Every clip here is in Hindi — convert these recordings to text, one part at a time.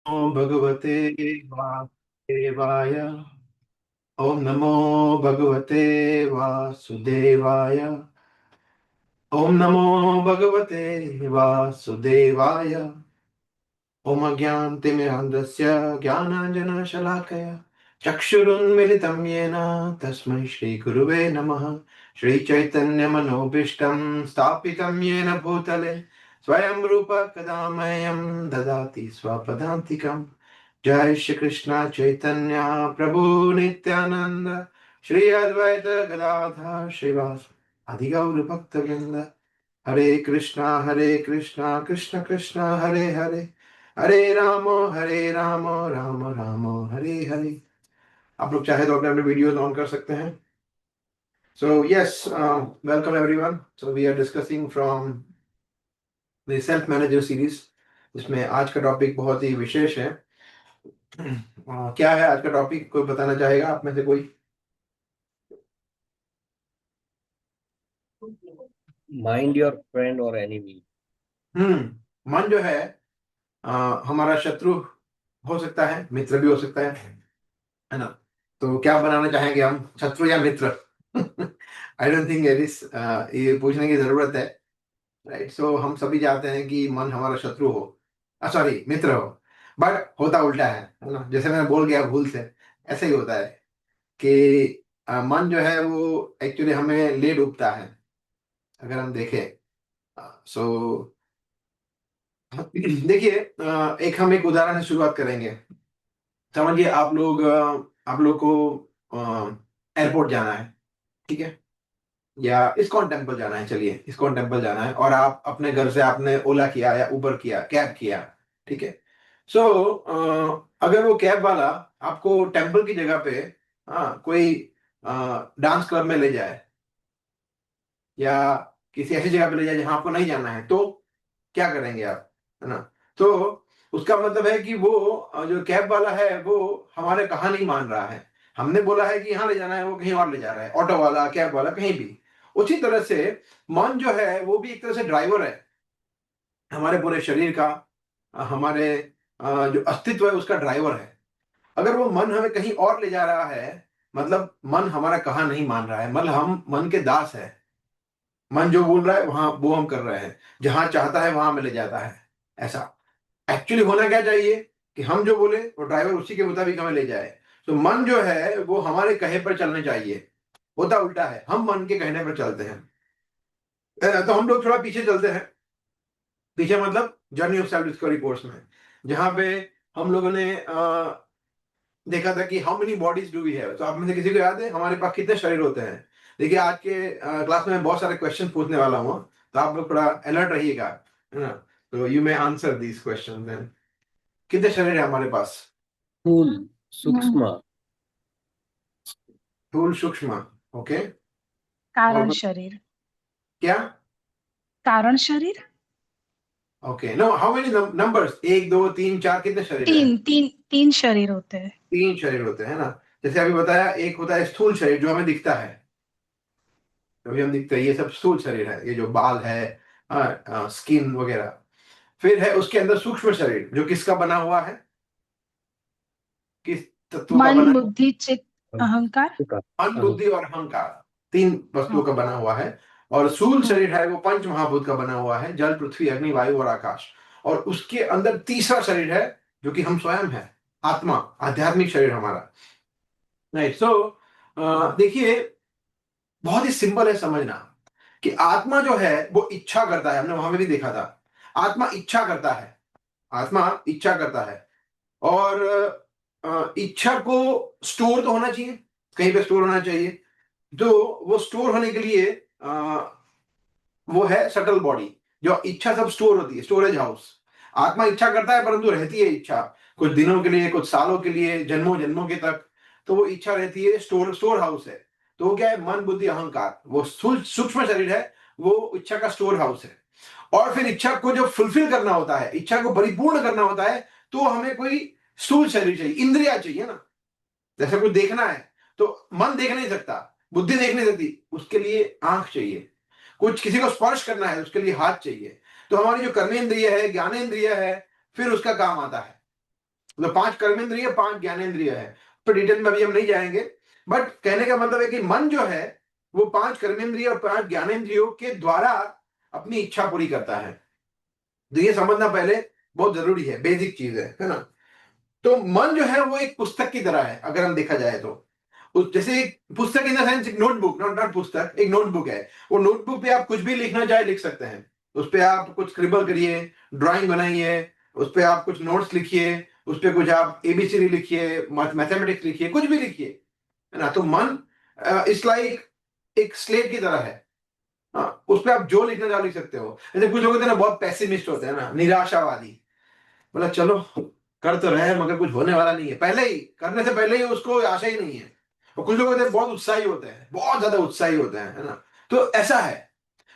नमो भगवते वासुदेवाय। ओम नमो भगवते वासुदेवाय। ओम नमो भगवते वासुदेवाय। ओम अज्ञानतिमिरान्धस्य ज्ञानाञ्जनशलाकया चक्षुरुन्मिलितं येन तस्मै श्रीगुरुवे नमः। श्रीचैतन्यमनोभीष्टं स्थापितं येन भूतले स्वयं रूप कदा मह्यं ददाति स्वपदान्तिकम्। जय श्री कृष्ण चैतन्य प्रभु नित्यानंद श्री अद्वैत गदाधर श्रीवास आदि गौर भक्त वृंद। हरे कृष्णा कृष्ण कृष्ण हरे हरे, हरे राम राम राम हरे हरे। आप लोग चाहे तो अपने अपने वीडियोस ऑन कर सकते हैं। So yes, welcome everyone. So we are discussing from the self manager series, जिसमें आज का टॉपिक बहुत ही विशेष है। क्या है आज का टॉपिक, कोई बताना चाहेगा आप में से कोई? माइंड योर फ्रेंड और एनिमी। मन जो है हमारा शत्रु हो सकता है, मित्र भी हो सकता है ना? तो क्या बनाना चाहेंगे हम, शत्रु या मित्र? I don't think it is, ये पूछने की जरूरत है, राइट? सो हम सभी चाहते हैं कि मन हमारा शत्रु हो, सॉरी मित्र हो। बट होता उल्टा है ना? जैसे मैं बोल गया भूल से, ऐसे ही होता है कि मन जो है वो एक्चुअली हमें ले डूबता है, अगर हम देखें। सो देखिए, एक उदाहरण से शुरुआत करेंगे। समझिए आप लोग को एयरपोर्ट जाना है, ठीक है? या इस्कॉन टेम्पल जाना है, चलिए इस्कॉन टेम्पल जाना है, और आप अपने घर से आपने ओला किया या उबर किया, कैब किया, ठीक है? सो अगर वो कैब वाला आपको टेम्पल की जगह पे कोई डांस क्लब में ले जाए, या किसी ऐसी जगह पे ले जाए जहां आपको नहीं जाना है, तो क्या करेंगे आप, है ना? तो उसका मतलब है कि वो जो कैब वाला है वो हमारे कहा नहीं मान रहा है। हमने बोला है कि यहाँ ले जाना है, वो कहीं और ले जा रहा है, ऑटो वाला कैब वाला कहीं भी। उसी तरह से मन जो है वो भी एक तरह से ड्राइवर है हमारे पूरे शरीर का, हमारे जो अस्तित्व है उसका ड्राइवर है। अगर वो मन हमें कहीं और ले जा रहा है, मतलब मन हमारा कहा नहीं मान रहा है, मतलब हम मन के दास है। मन जो बोल रहा है वहां वो हम कर रहे हैं, जहां चाहता है वहां में ले जाता है। ऐसा एक्चुअली होना क्या चाहिए कि हम जो बोले वो ड्राइवर उसी के मुताबिक हमें ले जाए। तो मन जो है वो हमारे कहे पर चलने चाहिए। होता उल्टा है, हम मन के कहने पर चलते हैं। तो हम लोग थोड़ा पीछे चलते हैं। पीछे मतलब journey of self discovery course में, जहां पे हम लोगों ने देखा था कि how many bodies do we have. तो आप में से किसी को याद है हमारे पास कितने शरीर होते हैं? देखिए, आज के क्लास में मैं बहुत सारे क्वेश्चन पूछने वाला हूँ, तो आप लोग थोड़ा अलर्ट रहिएगा, है ना? तो you may answer these question then. कितने शरीर है हमारे पास? स्थूल, सूक्ष्म। स्थूल, सूक्ष्म, ओके। और कारण शरीर। क्या? कारण शरीर। Okay, no, how many numbers? एक, दो, तीन, चार, कितने शरीर है? तीन तीन तीन शरीर होते हैं। तीन शरीर होते हैं ना। जैसे अभी बताया, एक होता है स्थूल शरीर जो हमें दिखता है, अभी हम दिखते हैं, ये सब स्थूल शरीर है, ये जो बाल है, स्किन वगैरह। फिर है उसके अंदर सूक्ष्म शरीर, जो किसका बना हुआ है, किस तत्व का बना मन है? बुद्धि चित्त अहंकार। मन, बुद्धि और अहंकार, तीन वस्तुओं हाँ। का बना हुआ है। और स्थूल हाँ। शरीर है वो पंच महाभूत का बना हुआ है, जल, पृथ्वी, अग्नि, वायु और आकाश। और उसके अंदर तीसरा शरीर है जो कि हम स्वयं है, आत्मा, आध्यात्मिक शरीर हमारा। राइट। सो देखिए, बहुत ही सिंपल है समझना कि आत्मा जो है वो इच्छा करता है। हमने वहां पे भी देखा था, आत्मा इच्छा करता है, आत्मा इच्छा करता है। और इच्छा को स्टोर तो होना चाहिए, कहीं पे स्टोर होना चाहिए। तो वो स्टोर होने के लिए वो है सटल बॉडी, जो इच्छा सब स्टोर होती है, स्टोरेज हाउस। आत्मा इच्छा करता है परंतु रहती है इच्छा कुछ दिनों के लिए, कुछ सालों के लिए, जन्मों जन्मों के तक। तो वो इच्छा रहती है, स्टोर हाउस है। तो वो क्या है? मन, बुद्धि, अहंकार, वो सूक्ष्म शरीर है, वो इच्छा का स्टोर हाउस है। और फिर इच्छा को जब फुलफिल करना होता है, इच्छा को परिपूर्ण करना होता है, तो हमें कोई स्थूल शरीर चाहिए, इंद्रिया चाहिए ना। जैसे कुछ देखना है तो मन देख नहीं सकता, बुद्धि देख नहीं सकती, उसके लिए आंख चाहिए। कुछ किसी को स्पर्श करना है उसके लिए हाथ चाहिए। तो हमारी जो कर्मेंद्रिय है, ज्ञानेन्द्रिय है, फिर उसका काम आता है। मतलब 5 कर्मेंद्रिय 5 ज्ञानेंद्रिय है, तो डिटेल में अभी हम नहीं जाएंगे, बट कहने का मतलब है कि मन जो है वो 5 कर्मेंद्रिय और 5 ज्ञानेंद्रियों के द्वारा अपनी इच्छा पूरी करता है। तो ये समझना पहले बहुत जरूरी है, बेसिक चीज है ना। तो मन जो है वो एक पुस्तक की तरह है, अगर हम देखा जाए तो जैसे एक पुस्तक इन द सेंस एक नोटबुक, नॉट नॉट पुस्तक, एक नोटबुक है। वो नोटबुक पे आप कुछ भी लिखना चाहे लिख सकते हैं, उस पे आप कुछ स्क्रिबल करिए, ड्राइंग बनाइए, उस पे आप कुछ नोट्स लिखिए, उस पे कुछ आप एबीसीडी लिखिए, मैथमेटिक्स लिखिए, कुछ भी लिखिए, है ना। तो मन इट्स लाइक एक स्लेट की तरह है। हाँ, उस पे आप जो लिखना चाहो लिख सकते हो। जैसे कुछ लोग होते हैं ना, बहुत पैसिमिस्ट होते हैं ना, निराशावादी, बोला चलो कर तो रहे हैं मगर कुछ होने वाला नहीं है, पहले ही करने से पहले ही उसको आशा ही नहीं है। और कुछ लोग होते हैं बहुत उत्साही होते हैं, बहुत ज्यादा उत्साही होते हैं, है ना। तो ऐसा है।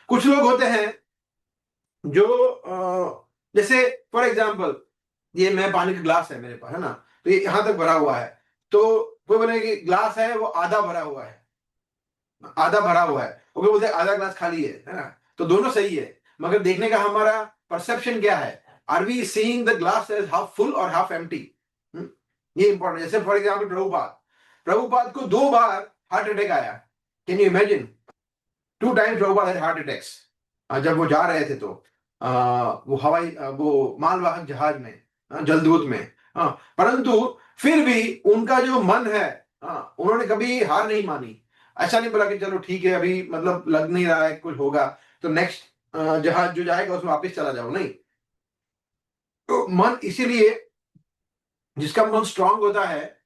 कुछ लोग होते हैं जो जैसे फॉर एग्जाम्पल, ये मैं पानी का ग्लास है मेरे पास, है ना, तो ये यहां तक भरा हुआ है, तो कोई बोले कि ग्लास है वो आधा भरा हुआ है, आधा भरा हुआ है, और कोई बोलते हैं आधा ग्लास खाली है ना। तो दोनों सही है, मगर देखने का हमारा परसेप्शन क्या है। Are we seeing the glass as half full और हाफ एम्प्टी? ये इंपॉर्टेंट। जैसे फॉर एग्जाम्पल प्रभुपाद, प्रभुपाद को 2 बार हार्ट अटैक आया। Can you imagine? 2 times Prabhupada had heart attacks. जब वो जा रहे थे तो वो हवाई वो मालवाहक जहाज में, जलदूत में। परंतु फिर भी उनका जो मन है, उन्होंने कभी हार नहीं मानी। ऐसा नहीं बोला कि चलो ठीक है अभी मतलब लग नहीं रहा है कुछ होगा, तो नेक्स्ट जहाज जो जाएगा उसमें वापस चला जाओ, नहीं। तो मन इसीलिए, जिसका मन स्ट्रांग होता है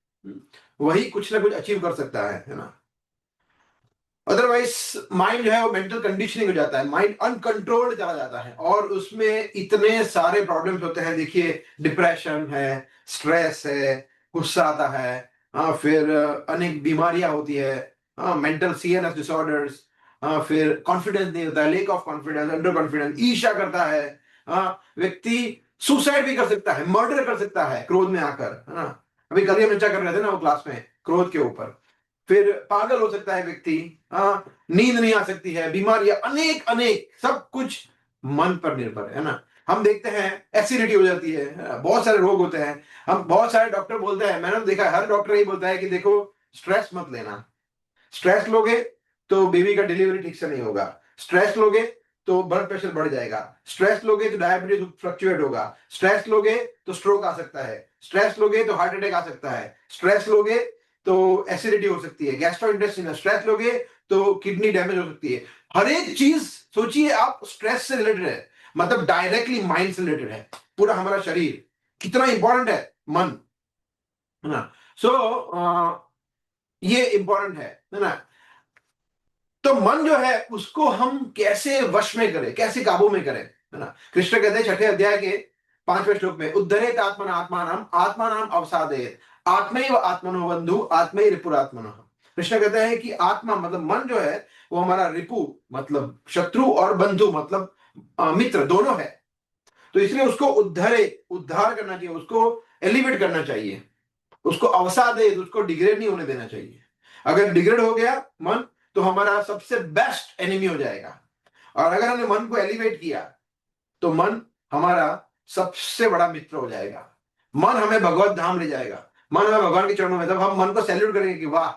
वही कुछ ना कुछ अचीव कर सकता है ना। अदरवाइज माइंड जो है वो मेंटल कंडीशनिंग हो जाता है, माइंड अनकंट्रोल्ड चला जाता है, और उसमें इतने सारे प्रॉब्लम्स होते हैं। देखिए, डिप्रेशन है, स्ट्रेस है, गुस्सा आता है, फिर अनेक बीमारियां होती है, मेंटल सीएनएस डिसऑर्डर्स, फिर कॉन्फिडेंस नहीं होता है, lake of confidence, under confidence, ईर्ष्या करता है, व्यक्ति सुसाइड भी कर सकता है, मर्डर कर सकता है क्रोध में आकर, है ना। अभी कल ही हम चर्चा कर रहे थे ना वो क्लास में, क्रोध के ऊपर। फिर पागल हो सकता है व्यक्ति, नींद नहीं आ सकती है, बीमारियां अनेक अनेक, सब कुछ मन पर निर्भर है ना। हम देखते हैं एसिडिटी हो जाती है, बहुत सारे रोग होते हैं। हम बहुत सारे डॉक्टर बोलते हैं, मैंने तो देखा है, हर डॉक्टर यही बोलता है कि देखो स्ट्रेस मत लेना, स्ट्रेस लोगे तो बेबी का डिलीवरी ठीक से नहीं होगा, स्ट्रेस लोगे तो ब्लड प्रेशर बढ़ जाएगा, स्ट्रेस लोगे तो डायबिटीज फ्लक्चुएट होगा, स्ट्रेस लोगे तो स्ट्रोक आ सकता है, स्ट्रेस लोगे तो हार्ट अटैक आ सकता है, स्ट्रेस लोगे तो एसिडिटी हो सकती है, गैस्ट्रोइंटेस्टाइनल, स्ट्रेस लोगे तो किडनी डैमेज हो सकती है। हर एक चीज सोचिए आप स्ट्रेस से रिलेटेड है, मतलब डायरेक्टली माइंड से रिलेटेड है। पूरा हमारा शरीर कितना इंपॉर्टेंट है, मन, है ना। सो ये इंपॉर्टेंट है ना। तो मन जो है उसको हम कैसे वश में करें, कैसे काबू में करें, है ना। कृष्ण कहते हैं 6ठे अध्याय के 5वें श्लोक में, उद्धरेत आत्मन आत्मानाम आत्मानाम अवसादेत आत्मैव आत्मनो बंधु आत्मै रिपुरात्मनः। कृष्ण कहते हैं कि आत्मा मतलब मन जो है वो हमारा रिपु मतलब शत्रु, और बंधु मतलब मित्र, दोनों है। तो इसलिए उसको उद्धार करना चाहिए, उसको एलिवेट करना चाहिए, उसको अवसादे, उसको डिग्रेड नहीं होने देना चाहिए। अगर डिग्रेड हो गया मन तो हमारा सबसे बेस्ट एनिमी हो जाएगा, और अगर हमने मन को एलिवेट किया तो मन हमारा सबसे बड़ा मित्र हो जाएगा। मन हमें भगवत धाम ले जाएगा, मन हमें भगवान के चरणों में, तब हम मन को सैल्यूट करेंगे कि वाह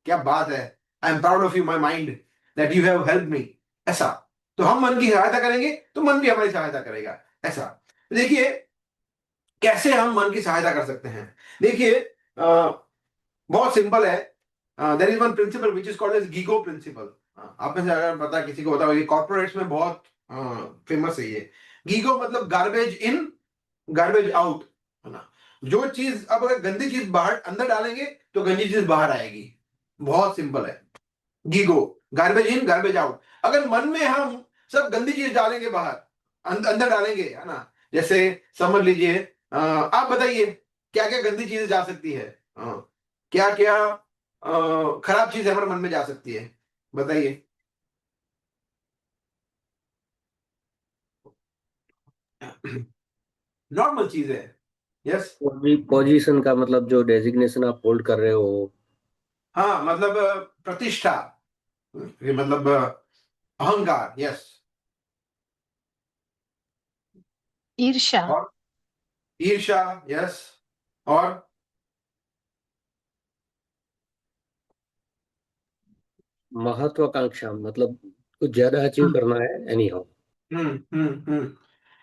क्या बात है, I am proud of you my mind that you have help me. ऐसा। तो हम मन की सहायता करेंगे तो मन भी हमारी सहायता करेगा, ऐसा। देखिए कैसे हम मन की सहायता कर सकते हैं। देखिए बहुत सिंपल है। There is one principle which is called as GIGO principle. आप में से अगर पता किसी को पता होगा, कॉर्पोरेट्स में बहुत फेमस है ये। गीगो मतलब गार्बेज इन गार्बेज आउट, है ना। जो चीज, अब अगर गंदी चीज बाहर अंदर डालेंगे तो गंदी चीज बाहर आएगी, बहुत सिंपल है। GIGO, garbage in garbage out. अगर मन में हम सब गंदी चीज डालेंगे बाहर, अंदर डालेंगे, है ना। जैसे समझ लीजिए, आप बताइए क्या क्या गंदी चीजें जा सकती है, क्या क्या खराब चीज हमारे मन में जा सकती है, बताइए। नॉर्मल चीज है। यस। पोजीशन का मतलब जो डेजिग्नेशन आप होल्ड कर रहे हो। हाँ मतलब प्रतिष्ठा, ये मतलब अहंकार। यस। ईर्ष्या। और ईर्ष्या। यस। और महत्वाकांक्षा मतलब कुछ ज्यादा अचीव करना है anyhow.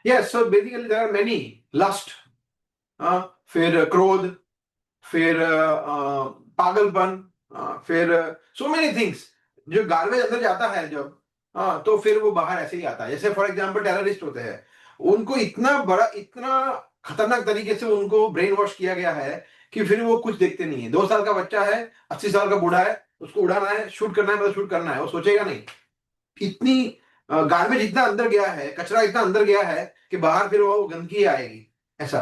Yes, so basically there are many. Lust, फिर क्रोध, फिर पागलपन, फिर सो मेनी थिंग्स। जो गार्बेज अंदर जाता है जब, तो फिर वो बाहर ऐसे ही आता है। जैसे फॉर एग्जांपल टेररिस्ट होते हैं, उनको इतना बड़ा, इतना खतरनाक तरीके से उनको ब्रेन वॉश किया गया है कि फिर वो कुछ देखते नहीं है। 2 साल का बच्चा है, 80 साल का बूढ़ा है, उसको उड़ाना है, शूट करना है, मतलब शूट करना है, वो सोचेगा नहीं। इतनी गार्बेज इतना अंदर गया है, कचरा इतना अंदर गया है कि बाहर फिर वो गंदगी आएगी, ऐसा।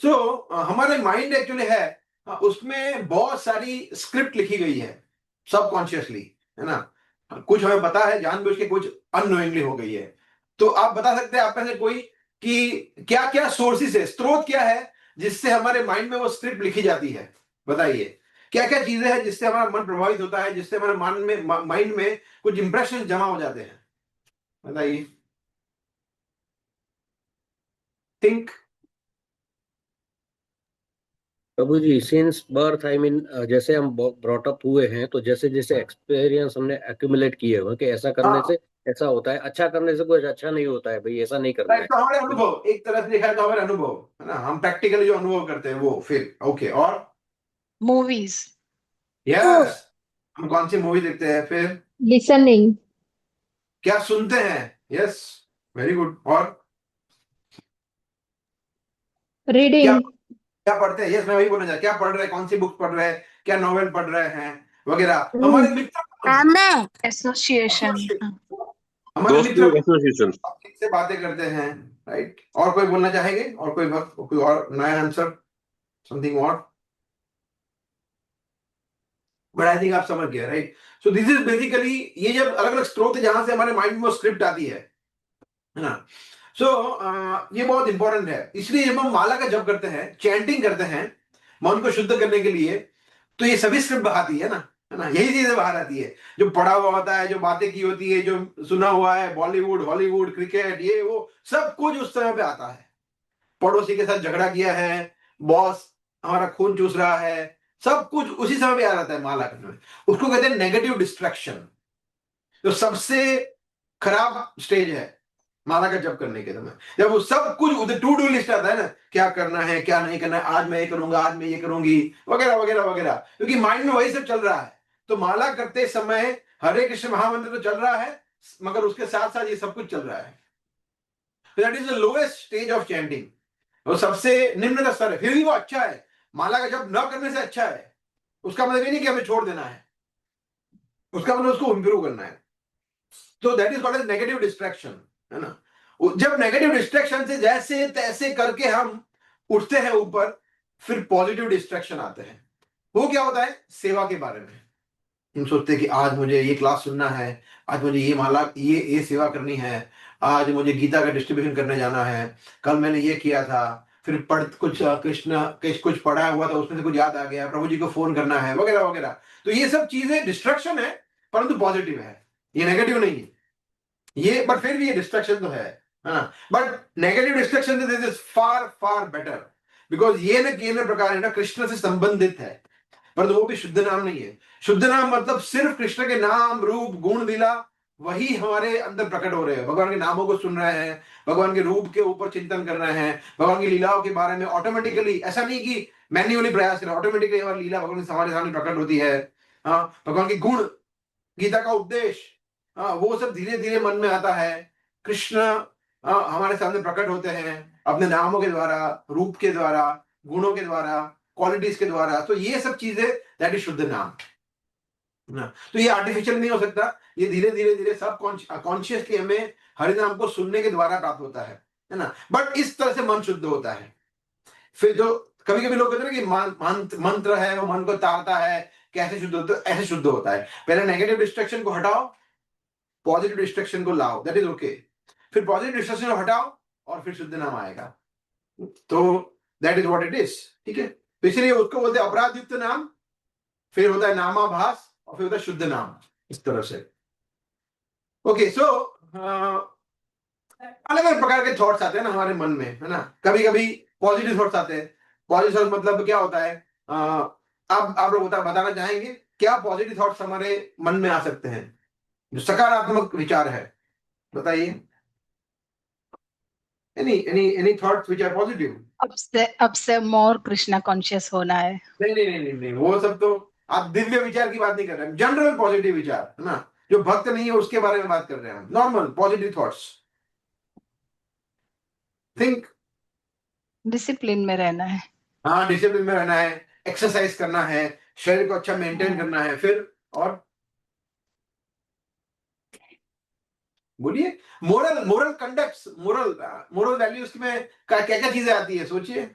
सो हमारे माइंड एक्चुअली है, उसमें बहुत सारी स्क्रिप्ट लिखी गई है सबकॉन्शियसली, है ना। कुछ हमें पता है जानबूझ के, कुछ अननोइंगली हो गई है। तो आप बता सकते हैं आप में से कोई कि क्या क्या सोर्सेस है, स्रोत क्या है जिससे हमारे माइंड में वो स्क्रिप्ट लिखी जाती है? बताइए, क्या क्या चीजें हैं जिससे हमारा मन प्रभावित होता है, जिससे हमारे मन में, माइंड में कुछ इंप्रेशन जमा हो जाते हैं? बताइए, think. Prabhu ji, since birth I mean जैसे हम ब्रॉट अप हुए हैं, तो जैसे जैसे एक्सपीरियंस हमने एक्यूमुलेट किए हुए कि ऐसा करने हाँ, से ऐसा होता है, अच्छा करने से कुछ अच्छा नहीं होता है भाई, ऐसा नहीं करना राइट। है। तो हमारे अनुभव, एक तरह से देखा है तो हमारे अनुभव, है ना, हम प्रैक्टिकली जो अनुभव करते हैं वो, फिर ओके। और मूवीज। यस, हम कौन सी मूवी देखते हैं? फिर लिसनिंग। क्या सुनते हैं? Yes, very good. और क्या रीडिंग। क्या पढ़ते हैं? यस, मैं वही बोलना चाहता, क्या पढ़ रहे हैं, कौन सी बुक पढ़ रहे हैं, क्या नॉवेल पढ़ रहे हैं, वगैरह। हमारे मित्र कौन है? एसोसिएशन। हमारे दोस्ती मित्र एसोसिएशन। से बातें करते हैं, राइट। और कोई बोलना चाहेंगे? और कोई वक्त, कोई और नया आंसर, समथिंग और? बट आई थिंक आप समझ गए, right. So this is basically, ये जब अलग अलग स्रोत है जहां से हमारे माइंड में वो स्क्रिप्ट आती है ना। सो ये बहुत इंपॉर्टेंट है। इसलिए जब हम माला का जप करते हैं, चैंटिंग करते हैं मन को शुद्ध करने के लिए, तो ये सभी स्क्रिप्ट बहाती है ना, यही चीजें बाहर आती है। जो पढ़ा हुआ होता है, जो बातें की होती है, जो सुना हुआ है, बॉलीवुड, हॉलीवुड, क्रिकेट, ये वो सब कुछ उस समय पे आता है। पड़ोसी के साथ झगड़ा किया है, बॉस हमारा खून चूस रहा है, सब कुछ उसी समय पे आ जाता है माला करने में। उसको कहते हैं नेगेटिव डिस्ट्रैक्शन। जो सबसे खराब स्टेज है माला का जप करने के समय, जब वो सब कुछ उधर टू डू लिस्ट आता है ना, क्या करना है, क्या नहीं करना है, आज मैं ये करूंगा, आज मैं ये करूंगी, वगैरह वगैरह वगैरह, क्योंकि माइंड में वही सब चल रहा है। तो माला करते समय हरे कृष्ण महामंत्र तो चल रहा है, मगर उसके साथ साथ ये सब कुछ चल रहा है। That is the lowest stage of chanting. वो सबसे निम्न का स्तर है, फिर भी वो अच्छा है। माला का जप न करने से अच्छा है। उसका मतलब ये नहीं कि हमें छोड़ देना है, उसका मतलब उसको इंप्रूव करना है। तो that is called as negative distraction, है ना। जब नेगेटिव डिस्ट्रैक्शन से जैसे तैसे करके हम उठते हैं ऊपर, फिर पॉजिटिव डिस्ट्रैक्शन आते हैं। वो क्या होता है? सेवा के बारे में हम सोचते हैं कि आज मुझे ये क्लास सुनना है, आज मुझे ये माला, ये सेवा करनी है, आज मुझे गीता का डिस्ट्रीब्यूशन करने जाना है, कल मैंने ये किया था, फिर पढ़ कुछ कृष्ण कुछ पढ़ा हुआ था, उसमें से कुछ याद आ गया, प्रभु जी को फोन करना है, वगैरह वगैरह। तो ये सब चीजें डिस्ट्रक्शन है, परंतु पॉजिटिव है, ये नेगेटिव नहीं है। ये बट फिर भी ये डिस्ट्रक्शन तो है ना। But negative destruction this is far far better, because ये न केन प्रकार है ना, कृष्ण से संबंधित है, पर वो भी शुद्ध नाम नहीं है। शुद्ध नाम मतलब सिर्फ कृष्ण के नाम, रूप, गुण, लीला, वही हमारे अंदर प्रकट हो रहे हैं। भगवान के नामों को सुन रहे हैं, भगवान के रूप के ऊपर चिंतन कर रहे हैं, भगवान की लीलाओं के बारे में ऑटोमेटिकली, ऐसा नहीं कि मैन्युअली प्रयास करें, ऑटोमेटिकली हमारी लीला भगवान हमारे सामने प्रकट होती है। हाँ, भगवान के गुण, गीता का उपदेश, वो सब धीरे धीरे मन में आता है। कृष्ण हमारे सामने प्रकट होते हैं अपने नामों के द्वारा, रूप के द्वारा, गुणों के द्वारा, क्वालिटीज के द्वारा। तो ये सब चीजें, दैट इज शुद्ध नाम ना। तो ये आर्टिफिशियल नहीं हो सकता, ये धीरे धीरे धीरे सब कॉन्शियसली हमें हरिनाम को सुनने के द्वारा प्राप्त होता है ना। बट इस तरह से मन शुद्ध होता है। फिर जो कभी कभी लोग कहते हैं ना कि मंत्र है वो मन को तारता है, कैसे शुद्ध होता है? ऐसे शुद्ध होता है। पहले नेगेटिव डिस्ट्रक्शन को हटाओ, पॉजिटिव डिस्ट्रक्शन को लाओ, दैट इज ओके। फिर पॉजिटिव डिस्ट्रक्शन को हटाओ और फिर शुद्ध नाम आएगा। तो that is what it is, ठीक है। तो इसलिए उसको बोलते हैं अपराध युक्त नाम, फिर होता है नामाभास, और फिर होता है शुद्ध नाम, इस तरह से। ओके, सो अलग अलग प्रकार के थॉट्स आते हैं ना हमारे मन में, है ना। कभी कभी पॉजिटिव थॉट्स आते हैं, पॉजिटिव थॉट्स मतलब क्या होता है? अब आप लोग बताना चाहेंगे क्या पॉजिटिव थॉट्स हमारे मन में आ सकते हैं, जो सकारात्मक विचार है? बताइए। Any thoughts which are positive? अब से मोर कृष्णा कॉन्शियस होना है। नहीं नहीं नहीं नहीं नहीं, वो सब तो आप दिव्य विचार की बात नहीं कर रहे हैं, जनरल पॉजिटिव विचार है ना, जो भक्त नहीं है उसके बारे में बात कर रहे हैं हम। Normal positive thoughts. Think. Discipline में रहना है। हाँ, डिसिप्लिन में रहना है, एक्सरसाइज करना है, शरीर को अच्छा मेंटेन करना है, फिर और बोलिए। Moral moral conduct, moral moral values में क्या क्या चीजें आती है, सोचिए।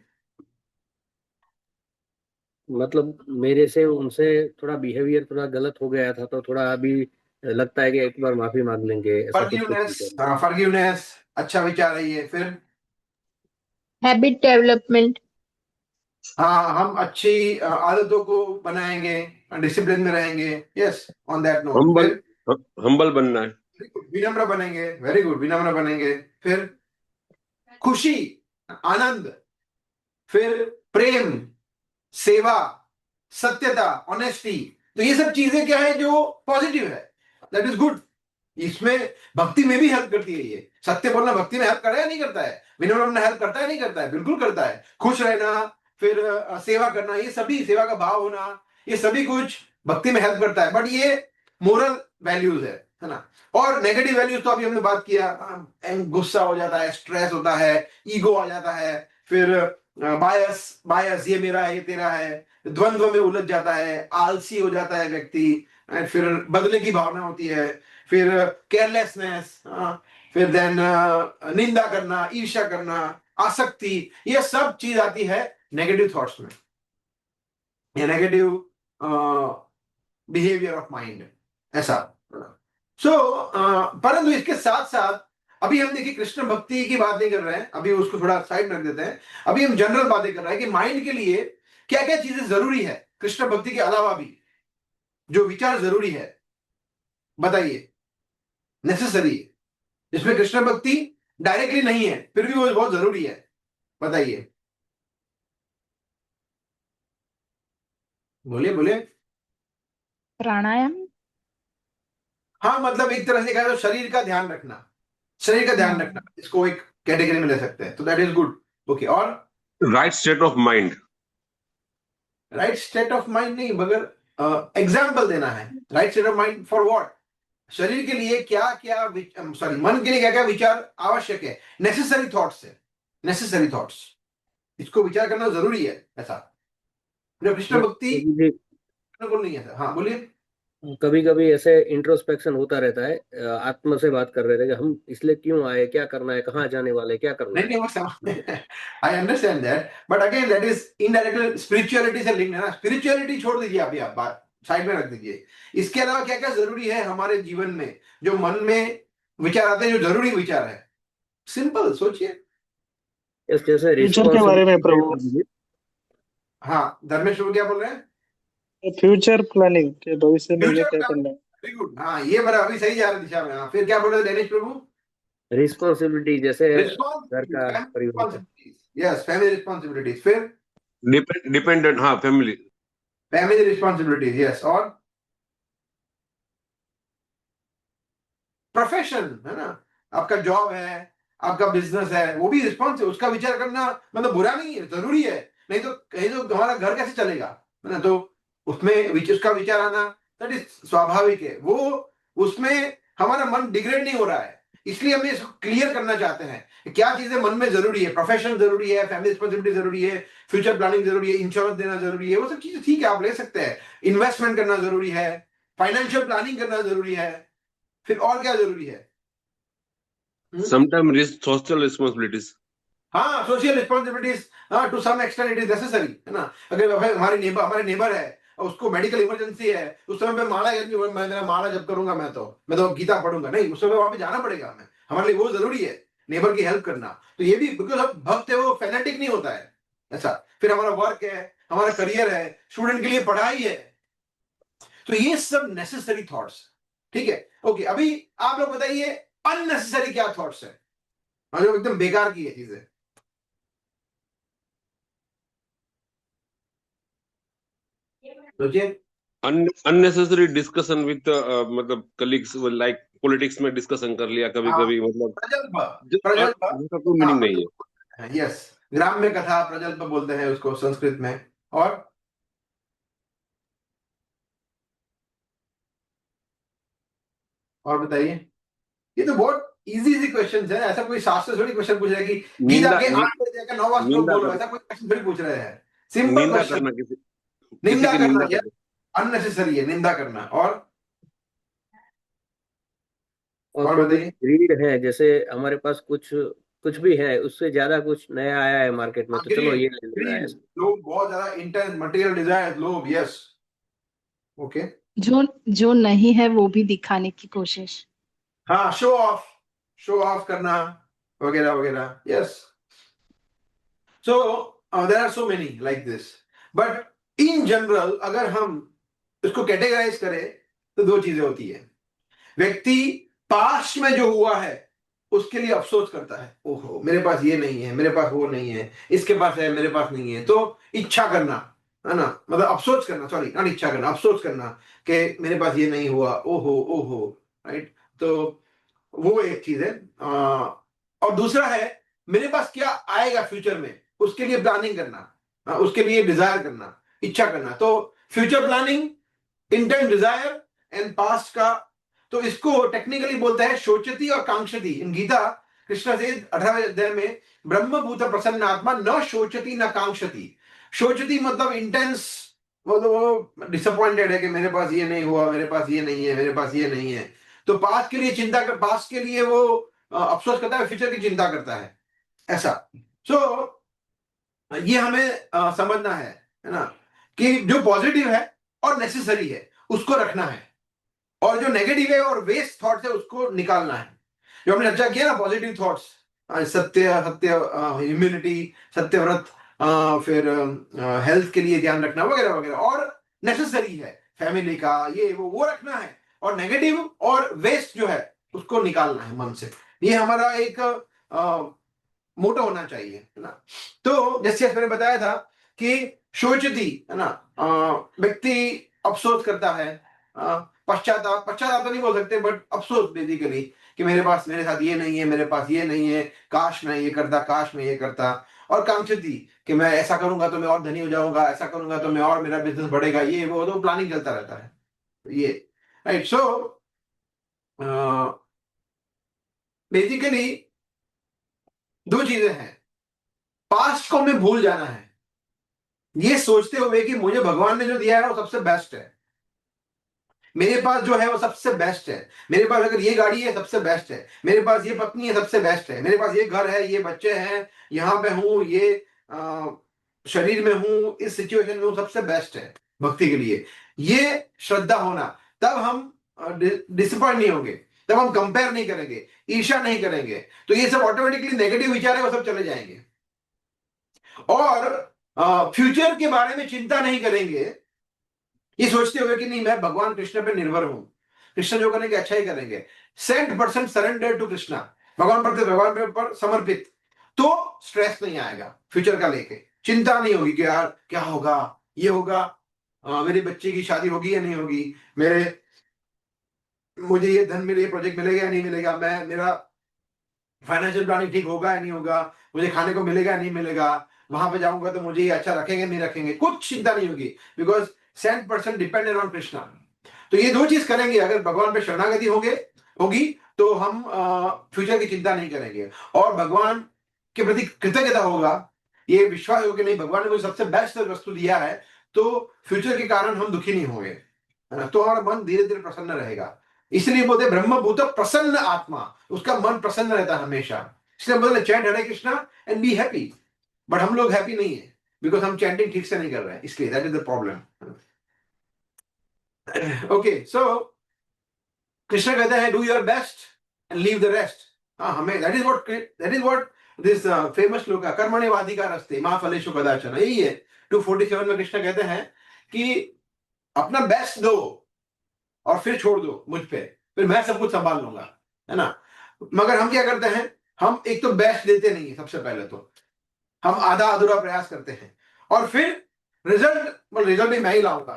मतलब मेरे से उनसे थोड़ा बिहेवियर थोड़ा गलत हो गया था, तो थोड़ा अभी लगता है कि एक बार माफी मांग लेंगे, ऐसा कुछ कुछ फॉरगिवनेस, विचार। हाँ फॉरगिवनेस अच्छा विचार है ये। फिर habit development, हाँ, हम अच्छी आदतों को बनाएंगे, डिसिप्लिन में रहेंगे। Yes, on that note. Humble, फिर हम्बल बनना है। विनम्र बनेंगे, वेरी गुड, विनम्र बनेंगे। फिर खुशी, आनंद, फिर प्रेम, सेवा, सत्यता, ऑनेस्टी। तो ये सब चीजें क्या है जो पॉजिटिव है, दैट इज गुड। इसमें भक्ति में भी हेल्प करती है ये। सत्य बोलना भक्ति में हेल्प करता है या नहीं करता है? विनम्र बनना हेल्प करता है नहीं करता है? बिल्कुल करता है। खुश रहना, फिर सेवा करना, ये सभी, सेवा का भाव होना, ये सभी कुछ भक्ति में हेल्प करता है। बट ये मोरल वैल्यूज है ना। और नेगेटिव वैल्यूज तो अभी हमने बात किया, गुस्सा हो जाता है, स्ट्रेस होता है, ईगो आ जाता है, फिर बायस बायस, ये मेरा है ये तेरा है, द्वंद्व में उलझ जाता है, आलसी हो जाता है व्यक्ति, फिर बदले की भावना होती है, फिर केयरलेसनेस, फिर देन निंदा करना, ईर्ष्या करना, आसक्ति, ये सब चीज आती है नेगेटिव थॉट्स में, या नेगेटिव बिहेवियर ऑफ माइंड, ऐसा। सो परंतु इसके साथ साथ अभी हम देखिए कृष्ण भक्ति की बात नहीं कर रहे हैं, अभी उसको थोड़ा साइड में रख देते हैं। अभी हम जनरल बातें कर रहे हैं कि माइंड के लिए क्या क्या चीजें जरूरी है कृष्ण भक्ति के अलावा भी, जो विचार जरूरी है, बताइए, नेसेसरी, जिसमें कृष्ण भक्ति डायरेक्टली नहीं है फिर भी वो बहुत जरूरी है, बताइए, बोलिए बोलिए। प्राणायाम। हाँ, मतलब एक तरह से कहा तो शरीर का ध्यान रखना, शरीर का ध्यान रखना, इसको एक कैटेगरी में ले सकते हैं, तो दैट इज गुड। ओके, और right state of mind. Right state of mind नहीं, मगर एग्जाम्पल देना है। Right state of mind for what? शरीर के लिए क्या क्या, सॉरी, मन के लिए क्या क्या विचार आवश्यक है, नेसेसरी थॉट्स है, नेसेसरी थॉट्स, इसको विचार करना जरूरी है, ऐसा। जो कृष्ण बट भक्ति बिल्कुल नहीं है सर। हाँ बोलिए। कभी कभी ऐसे इंट्रोस्पेक्शन होता रहता है। आत्मा से बात कर रहे थे कि हम इसलिए क्यों आए, क्या करना है, कहाँ जाने वाले, क्या करना नहीं है। नहीं, वो समझ, I understand that, but again that is indirectly spirituality से लिंक्ड है ना। स्पिरिचुअलिटी छोड़ दीजिए अभी, आप बात साइड में रख दीजिए। इसके अलावा क्या क्या जरूरी है हमारे जीवन में, जो मन में विचार आते हैं, जो जरूरी विचार है? सिंपल सोचिए। जैसे फ्यूचर के बारे में प्रभु, रिस्पॉन्सिबिलिटी। हाँ, धर्मेश प्रभु क्या बोल रहे हैं? फ्यूचर प्लानिंग के भविष्य में मुझे फ्यूचर क्या का, करना है। वेरी गुड, हाँ ये मेरा अभी सही जा रहा है दिशा में। हाँ, फिर क्या बोल रहे थे दिनेश प्रभु? रिस्पॉन्सिबिलिटी जैसे घर रिस्पॉन्सिबिलिटीज, का, फैमिली परिवार का। Responsibilities, yes, family responsibilities. फिर डिपेंडेंट, हाँ, फैमिली। फैमिली रिस्पॉन्सिबिलिटीज, यस, और प्रोफेशन है ना, आपका जॉब है, आपका बिजनेस है, वो भी रिस्पॉन्सिव, उसका विचार करना मतलब बुरा नहीं है, जरूरी है। नहीं तो कहीं तो हमारा घर कैसे चलेगा, है ना? तो उसमें उसका विचार आना, दैट इज स्वाभाविक है। वो उसमें हमारा मन डिग्रेड नहीं हो रहा है, इसलिए हम इसको क्लियर करना चाहते हैं कि क्या चीजें मन में जरूरी है। प्रोफेशन जरूरी है, फैमिली रिस्पॉन्सिबिलिटी जरूरी है, फ्यूचर प्लानिंग जरूरी है, इंश्योरेंस देना जरूरी है, वो सब चीजें ठीक है, आप ले सकते हैं। इन्वेस्टमेंट करना जरूरी है, फाइनेंशियल प्लानिंग करना जरूरी है, फिर और क्या जरूरी है? Sometime social responsibilities. हाँ, सोशल रिस्पॉन्सिबिलिटीज, हाँ, to some extent it is necessary, है ना। अगर हमारे नेबर है और उसको मेडिकल इमरजेंसी है, उस समय पे माला मैं मेरा माला जब करूंगा, मैं तो गीता पढ़ूंगा नहीं, उस समय वहां पे जाना पड़ेगा हमें, हमारे लिए वो जरूरी है, नेबर की हेल्प करना। तो ये भी बिकॉज अब भक्त है, वो फेनेटिक नहीं होता है, ऐसा। फिर हमारा वर्क है, हमारा करियर है, स्टूडेंट के लिए पढ़ाई है, तो ये सब नेसेसरी थॉट्स, ठीक है। ओके, अभी आप लोग बताइए अननेसेसरी क्या थॉट्स है, जो एकदम बेकार की है चीजें? सोचिए। अननेसेसरी डिस्कशन विद मतलब कलीग्स, लाइक पॉलिटिक्स में डिस्कशन कर लिया कभी हाँ, कभी, मतलब प्रजल्प, जिसका कोई हाँ, मीनिंग नहीं है। यस, ग्राम्य कथा प्रजल्प बोलते हैं उसको संस्कृत में। और बताइए, ये तो बहुत इजी इजी क्वेश्चन है, ऐसा कोई शास्त्र थोड़ी क्वेश्चन पूछ रहा है कि गीता निंदा के 8 अध्याय का 9वां श्लोक निंदा बोलो, कर, ऐसा कोई क्वेश्चन थोड़ी पूछ रहे हैं। सिंपल निंदा क्वेश्चन। करना, किसी निंदा की करना, निंदा यह करना। अननेसेसरी है निंदा करना। और और प्रभु जी, बताइए। ग्रीड है, जैसे हमारे पास कुछ कुछ भी है, उससे ज्यादा कुछ नया आया है मार्केट में, तो चलो ग्रीड, ये ले लेना है। लोग बहुत ज्यादा इंटेंस मटेरियल डिजायर, लोग, यस, ओके। जो जो नहीं है वो भी दिखाने की कोशिश। हाँ, शो ऑफ करना वगैरह वगैरह, yes. So there are so many like this, but in general अगर हम इसको कैटेगराइज करें तो दो चीजें होती है। व्यक्ति पास्ट में जो हुआ है उसके लिए अफसोस करता है, ओहो मेरे पास ये नहीं है, मेरे पास वो नहीं है, इसके पास है मेरे पास नहीं है, तो इच्छा करना, है ना, मतलब अफसोस करना, सॉरी नॉट इच्छा करना, अफसोस करना कि मेरे पास ये नहीं हुआ, ओहो ओहो, राइट। तो वो एक चीज है। और दूसरा है मेरे पास क्या आएगा फ्यूचर में, उसके लिए प्लानिंग करना, उसके लिए डिजायर करना, इच्छा करना। तो future planning, intent, desire and past का, तो इसको टेक्निकली बोलता है शोचती और कांक्षती। इन गीता कृष्ण से 18वें अध्याय में, ब्रह्मभूत प्रसन्न आत्मा न शोचती न कांक्षती। शोचती मतलब इंटेंस, वो डिसअपॉइंटेड है कि मेरे पास ये नहीं हुआ, मेरे पास ये नहीं है, मेरे पास ये नहीं है, तो पास्ट के लिए चिंता कर, पास्ट के लिए वो अफसोस करता है, फ्यूचर की चिंता करता है, ऐसा। सो ये हमें समझना है ना, कि जो पॉजिटिव है और नेसेसरी है उसको रखना है, और जो नेगेटिव है और वेस्ट थॉट्स है उसको निकालना है। जो हमने चर्चा किया ना, पॉजिटिव थॉट्स, सत्य सत्य, ह्यूमिलिटी, सत्यव्रत, फिर हेल्थ के लिए ध्यान रखना वगैरह वगैरह, और नेसेसरी है फैमिली का ये वो रखना है, और नेगेटिव और वेस्ट जो है उसको निकालना है मन से। ये हमारा एक मोटो होना चाहिए, है ना। तो जैसे मैंने बताया था कि शोचती, है ना, व्यक्ति अफसोस करता है, पश्चाताप, पश्चाताप तो नहीं बोल सकते बट अफसोस बेसिकली, कि मेरे पास, मेरे साथ ये नहीं है, मेरे पास ये नहीं है, काश मैं ये करता, काश मैं ये करता। और कांक्षती, कि मैं ऐसा करूंगा तो मैं और धनी हो जाऊंगा, ऐसा करूंगा तो मैं और, मेरा बिजनेस बढ़ेगा, ये वो, तो प्लानिंग चलता रहता है ये, राइट। सो बेसिकली दो चीजें हैं। पास्ट को हमें भूल जाना है, ये सोचते हुए कि मुझे भगवान ने जो दिया है वो सबसे बेस्ट है, मेरे पास जो है वो सबसे बेस्ट है, मेरे पास अगर ये गाड़ी है सबसे बेस्ट है, मेरे पास ये पत्नी है सबसे बेस्ट है, मेरे पास ये घर है, ये बच्चे हैं, यहाँ पे हूं, ये शरीर में हूं, इस सिचुएशन में हूं, सबसे बेस्ट है भक्ति के लिए। ये श्रद्धा होना, तब हम डिसअपॉइंट नहीं होंगे, तब हम कंपेयर नहीं करेंगे, ईर्ष्या नहीं करेंगे, तो ये सब ऑटोमेटिकली नेगेटिव विचार है वो सब चले जाएंगे। और फ्यूचर के बारे में चिंता नहीं करेंगे, ये सोचते हुए कि नहीं मैं भगवान कृष्ण पे निर्भर हूं, कृष्ण जो करेंगे अच्छा ही करेंगे, 100% सरेंडर टू कृष्णा, भगवान पर समर्पित, तो स्ट्रेस नहीं आएगा फ्यूचर का लेके, चिंता नहीं होगी कि यार क्या होगा, ये होगा, मेरे बच्चे की शादी होगी या नहीं होगी, मुझे ये धन मिले, प्रोजेक्ट मिलेगा या नहीं मिलेगा, मैं, मेरा फाइनेंशियल प्लानिंग ठीक होगा या नहीं होगा, मुझे खाने को मिलेगा या नहीं मिलेगा, वहां पे जाऊंगा तो मुझे ये अच्छा रखेंगे नहीं रखेंगे, कुछ चिंता नहीं होगी, बिकॉज 100% डिपेंडेंट ऑन कृष्णा। तो ये दो चीज करेंगे, अगर भगवान पे शरणागति होगी तो हम फ्यूचर की चिंता नहीं करेंगे, और भगवान के प्रति कृतज्ञता होगा, ये विश्वास होगा कि नहीं भगवान ने मुझे सबसे बेस्ट वस्तु दिया है, तो फ्यूचर के कारण हम दुखी नहीं होंगे, है ना, तो हमारा मन धीरे धीरे प्रसन्न रहेगा। इसलिए बोलते ब्रह्मभूत प्रसन्न आत्मा, उसका मन प्रसन्न रहता है हमेशा, इसलिए बोलते chant Hare Krishna and be happy. But हम लोग हैप्पी नहीं है बिकॉज हम चैंटिंग ठीक से नहीं कर रहे हैं, इसलिए that is the problem. Okay, so Krishna कहते हैं do your best and leave the rest. हाँ, हमें that is what this famous श्लोक है, कर्मण्येवाधिकारस्ते मा फलेषु कदाचन, यही है 247 में कृष्ण कहते हैं कि अपना बेस्ट दो और फिर छोड़ दो मुझ पे, फिर मैं सब कुछ संभाल लूंगा, है ना। मगर हम क्या करते हैं, हम एक तो बेस्ट देते नहीं है, सबसे पहले तो हम आधा अधूरा प्रयास करते हैं, और फिर रिजल्ट भी मैं ही लाऊंगा,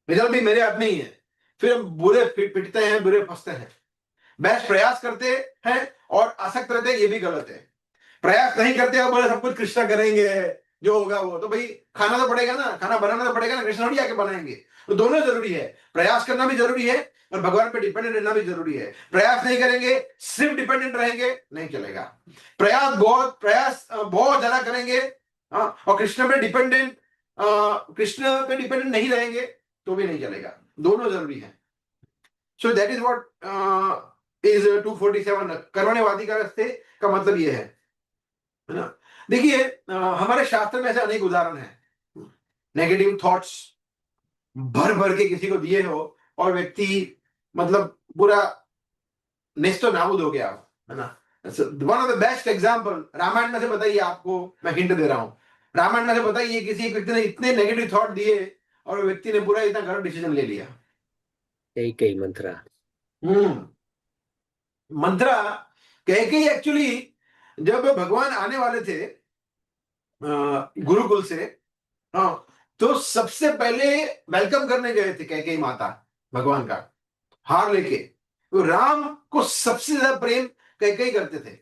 रिजल्ट भी मेरे हाथ में ही है। फिर हम बुरे पिटते हैं, बुरे फंसते हैं। बेस्ट प्रयास करते हैं और आसक्त रहते हैं, ये भी गलत है। प्रयास नहीं करते और बोले सब कुछ कृष्णा करेंगे, जो होगा वो, तो भाई खाना तो पड़ेगा ना, खाना बनाना तो पड़ेगा ना, कृष्णा थोड़ी आके बनाएंगे। तो दोनों जरूरी है, प्रयास करना भी जरूरी है और भगवान पे डिपेंडेंट रहना भी जरूरी है। प्रयास नहीं करेंगे, सिर्फ डिपेंडेंट रहेंगे, नहीं चलेगा। प्रयास बहुत ज्यादा करेंगे, और कृष्ण पे डिपेंडेंट नहीं रहेंगे तो भी नहीं चलेगा। दोनों जरूरी है। So that is what is 247 कर्मण्यवादी का रास्ते का मतलब ये है ना। देखिए हमारे शास्त्र में ऐसे अनेक उदाहरण हैं। नेगेटिव थॉट्स भर भर के किसी को दिए हो और व्यक्ति मतलब पूरा नेस्तो नाबूद हो गया हो, है ना। One of the best example Ramayana में से बताइए, आपको मैं हिंट दे रहा हूं। रामायण में से बताइए किसी एक व्यक्ति ने इतने नेगेटिव थॉट दिए और व्यक्ति ने पूरा इतना गलत डिसीजन ले लिया। कई मंत्रा। मंत्रा कई एक्चुअली जब भगवान आने वाले थे गुरुकुल से, हाँ, तो सबसे पहले वेलकम करने गए थे कई माता भगवान का हार लेके। तो राम को सबसे ज्यादा प्रेम कई करते थे,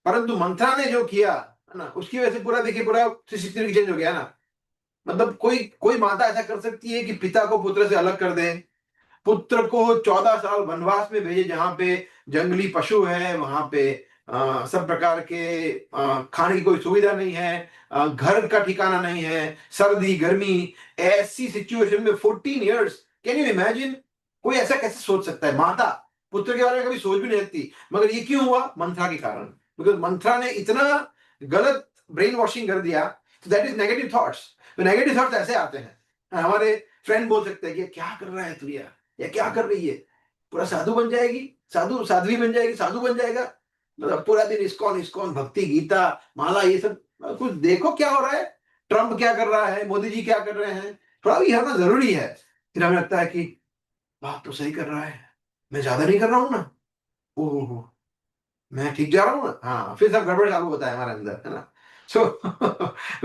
परंतु मंत्रा ने जो किया है ना, उसकी वजह से पूरा देखिए पूरा 360 चेंज हो गया ना। मतलब कोई माता ऐसा कर सकती है कि पिता को पुत्र से अलग कर दे, पुत्र को 14 साल वनवास में भेजे, जहां पे जंगली पशु है, वहां पे सब प्रकार के खाने की कोई सुविधा नहीं है, घर का ठिकाना नहीं है, सर्दी गर्मी, ऐसी सिचुएशन में 14 इयर्स, कैन यू इमेजिन? कोई ऐसा कैसे सोच सकता है? माता पुत्र के बारे में कभी सोच भी नहीं सकती। मगर ये क्यों हुआ? मंत्रा के कारण। बिकॉज मंत्रा ने इतना गलत ब्रेन वॉशिंग कर दिया। That is negative thoughts. तो नेगेटिव थॉट्स ऐसे आते हैं। हमारे फ्रेंड बोल सकते हैं कि क्या कर रहा है तू यार, या क्या कर रही है, पूरा साधु बन जाएगी, साध्वी बन जाएगी, साधु बन जाएगा, मतलब पूरा दिन इस्कॉन इस्कॉन, भक्ति गीता माला, ये सब कुछ देखो क्या हो रहा है, ट्रम्प क्या कर रहा है, मोदी जी क्या कर रहे हैं, थोड़ा भी हरना जरूरी है। फिर हमें लगता है कि बात तो सही कर रहा है, मैं ज्यादा नहीं कर रहा हूं ना, ओहो मैं ठीक जा रहा हूँ ना, हाँ, फिर सब गड़बड़ चालू होता है हमारे अंदर, है ना। सो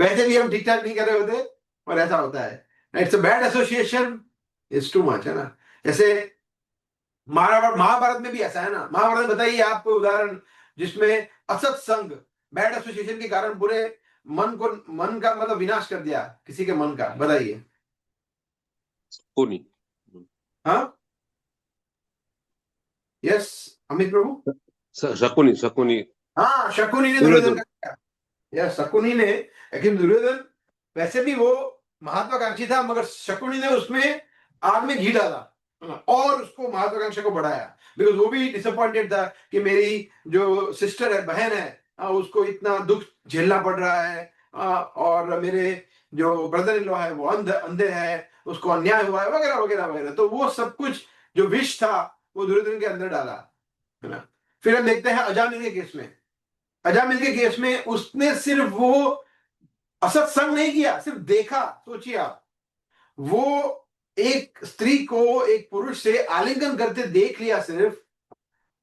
वैसे भी हम ठीक ठाक नहीं कर रहे होते और ऐसा होता है। It's a bad association, it's too much, है ना। जैसे महाभारत में भी ऐसा है ना। महाभारत में बताइए आपको उदाहरण जिसमें असत संग, बैड एसोसिएशन के कारण पूरे मन का मतलब विनाश कर दिया किसी के मन का, बताइए। शकुनी। हाँ, यस अमित प्रभु। शकुनी। हाँ, शकुनी ने दुर्योधन का किया। यस, शकुनी ने, लेकिन दुर्योधन वैसे भी वो महत्वाकांक्षी था, मगर शकुनी ने उसमें आग में घी डाला और उसको महत्वाकांक्षा को बढ़ाया। बिकॉज वो भी डिसअपॉइंटेड था कि मेरी जो सिस्टर है, बहन है, उसको इतना दुख झेलना पड़ रहा है, और मेरे जो ब्रदर इन लॉ है वो अंधे है, उसको अन्याय हुआ है, वगैरह वगैरह वगैरह। तो वो सब कुछ जो विष था वो दुर्योधन के अंदर डाला, है ना। फिर हम देखते हैं अजामिल के केस में। अजामिल के केस में उसने सिर्फ वो असत संग नहीं किया, सिर्फ देखा। सोचिए आप, वो एक स्त्री को एक पुरुष से आलिंगन करते देख लिया सिर्फ,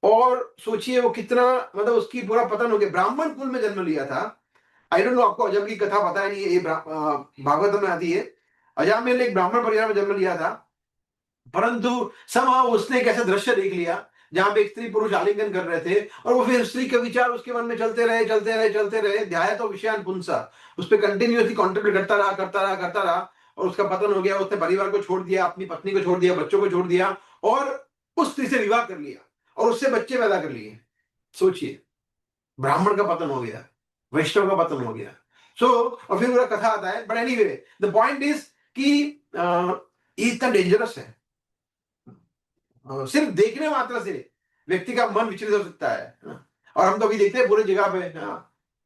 और सोचिए वो कितना, मतलब उसकी पूरा पतन हो गया। ब्राह्मण कुल में जन्म लिया था। आई डोंट नो आपको अजम की कथा पता है नहीं, ये भागवत में आती है। अजामिल एक ब्राह्मण परिवार में जन्म लिया था, परंतु somehow उसने एक ऐसा दृश्य देख लिया जहां पे एक स्त्री पुरुष आलिंगन कर रहे थे, और वो फिर स्त्री के विचार उसके मन में चलते रहे ध्याय तो विषयान पुंसा, उस पर कंटिन्यूसली कॉन्ट्रीब्यूट करता रहा, और उसका पतन हो गया। उसने परिवार को छोड़ दिया, अपनी पत्नी को छोड़ दिया, बच्चों को छोड़ दिया, और उस स्त्री से विवाह कर लिया और उससे बच्चे पैदा कर लिए। सोचिए, ब्राह्मण का पतन हो गया, वैष्णव का पतन हो गया। और फिर पूरा कथा आता है। But anyway the point is कि ये इतना डेंजरस है। सिर्फ देखने मात्र से व्यक्ति का मन विचलित हो सकता है ना? और हम तो अभी देखते हैं पूरी जगह पे,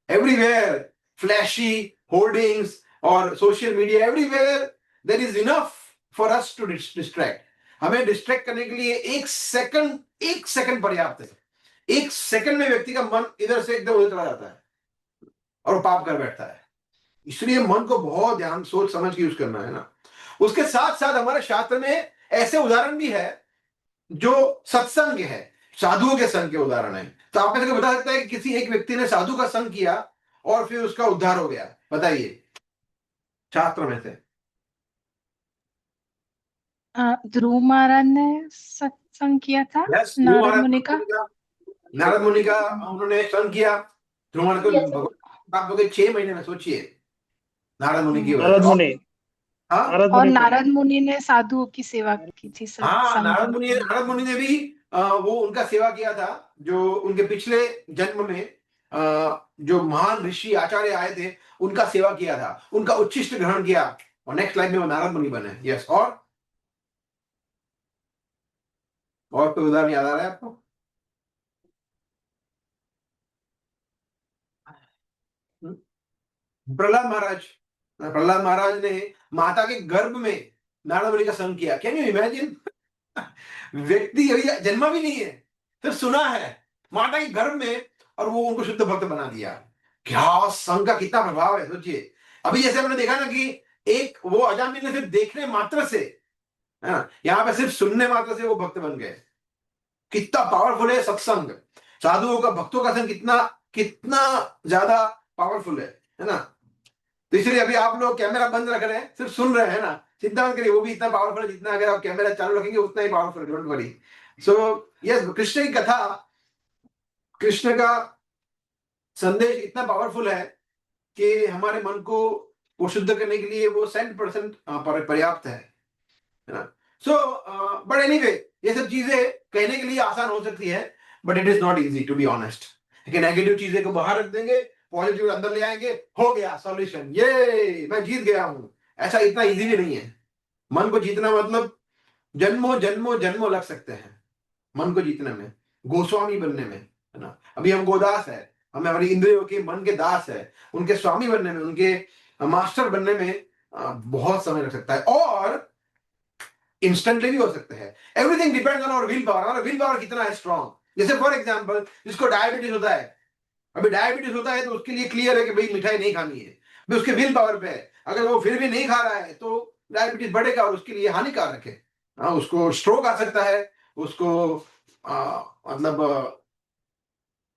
एवरीवेयर फ्लैशी होर्डिंग्स और social media, everywhere there is enough for us to distract. हमें डिस्ट्रैक्ट करने के लिए एक सेकंड पर्याप्त है। एक सेकंड में व्यक्ति का मन इधर से एकदम उधर चला जाता है और वो पाप कर बैठता है। इसलिए मन को बहुत ध्यान सोच समझ के यूज करना है ना। उसके साथ साथ हमारे शास्त्र में ऐसे उदाहरण भी है जो सत्संग है, साधुओं के संग के उदाहरण है। तो आप में से बता सकता है कि किसी एक व्यक्ति ने साधु का संग किया और फिर उसका उद्धार हो गया? बताइए शास्त्र में से। ध्रुव महाराज ने सत्संग किया था यस, नारद मुनि का। नारद मुनि का उन्होंने संग किया। ध्रुव महाराज को भगवान प्राप्त हो गए 6 महीने में, सोचिए, नारद मुनि की वजह नारद से। मुनि हाँ नारद और मुनि को नारद मुनि ने साधुओं की सेवा की थी हाँ, सत्संग। नारद मुनि ने भी वो उनका सेवा किया था, जो उनके पिछले जन्म में जो महान ऋषि आचार्य आए थे उनका सेवा किया था, उनका उच्छिष्ट ग्रहण किया, और नेक्स्ट लाइफ में वो नारद मुनि बने। यस, और कोई उदाहरण याद आ रहा है आपको? प्रहलाद महाराज ने माता के गर्भ में नारद मुनि का संग किया। Can you imagine? व्यक्ति अभी जन्मा भी नहीं है, सिर्फ सुना है माता के गर्भ में, और वो उनको शुद्ध भक्त बना दिया। क्या संग का कितना प्रभाव है, सोचिए। अभी जैसे हमने देखा ना कि एक वो अजामिल ने सिर्फ देखने मात्र से, यहाँ पे सिर्फ सुनने मात्र से वो भक्त बन गए। कितना पावरफुल है सत्संग, साधुओं का, भक्तों का संग कितना कितना ज्यादा पावरफुल है ना। तो इसलिए अभी आप लोग कैमरा बंद रख रहे हैं, सिर्फ सुन रहे हैं ना, चिंता मत करिए, वो भी इतना पावरफुल है जितना अगर आप कैमरा चालू रखेंगे उतना ही पावरफुल है, don't worry. So yes, Krishna की कथा, कृष्ण का संदेश इतना पावरफुल है कि हमारे मन को वो शुद्ध करने के लिए वो 100% पर्याप्त है ना। सो बट एनीवे, ये सब चीजें कहने के लिए आसान हो सकती है, but it is not easy to be honest. कि नेगेटिव चीजें को बाहर रख देंगे, पॉजिटिव अंदर ले आएंगे, हो गया सॉल्यूशन, ये मैं जीत गया हूं, ऐसा इतना इजी भी नहीं है। मन को जीतना मतलब जन्मों जन्मों जन्मों लग सकते हैं मन को जीतने में, गोस्वामी बनने में, है ना। अभी हम गोदास है, हमें हमारी इंद्रियों के, मन के दास है, उनके स्वामी बनने में, उनके मास्टर बनने में बहुत समय लग सकता है, और इंस्टेंटली भी हो सकते हैं। Everything depends on our will power. हमारा विल पावर कितना है स्ट्रॉन्ग। जैसे फॉर एग्जांपल, जिसको डायबिटीज होता है, अभी डायबिटीज होता है तो उसके लिए क्लियर है कि भाई मिठाई नहीं खानी है, भी उसके विल पावर पे है। अगर वो फिर भी नहीं खा रहा है तो डायबिटीज बढ़ेगा और उसके लिए हानिकारक है। उसको स्ट्रोक आ सकता है, उसको मतलब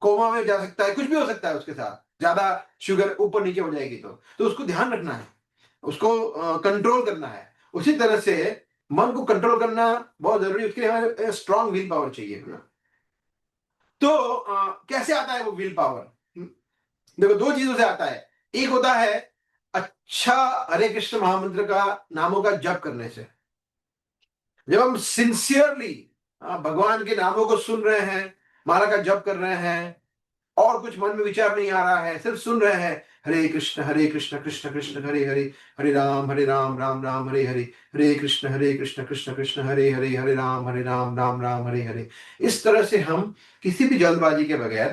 कोमा में जा सकता है, कुछ भी हो सकता है उसके साथ, ज्यादा शुगर ऊपर नीचे हो जाएगी तो उसको ध्यान रखना है, उसको कंट्रोल करना है। उसी तरह से मन को कंट्रोल करना बहुत जरूरी है, उसके लिए हमें स्ट्रॉन्ग विल पावर चाहिए ना। तो कैसे आता है वो विल पावर? देखो, दो चीजों से आता है। एक होता है अच्छा हरे कृष्ण महामंत्र का, नामों का जप करने से। जब हम सिंसियरली भगवान के नामों को सुन रहे हैं, माला का जप कर रहे हैं, और कुछ मन में विचार नहीं आ रहा है, सिर्फ सुन रहे हैं, हरे कृष्ण कृष्ण कृष्ण हरे हरे, हरे राम राम राम हरे हरे, हरे कृष्ण कृष्ण कृष्ण हरे हरे, हरे राम राम राम हरे हरे। इस तरह से हम किसी भी जल्दबाजी के बगैर,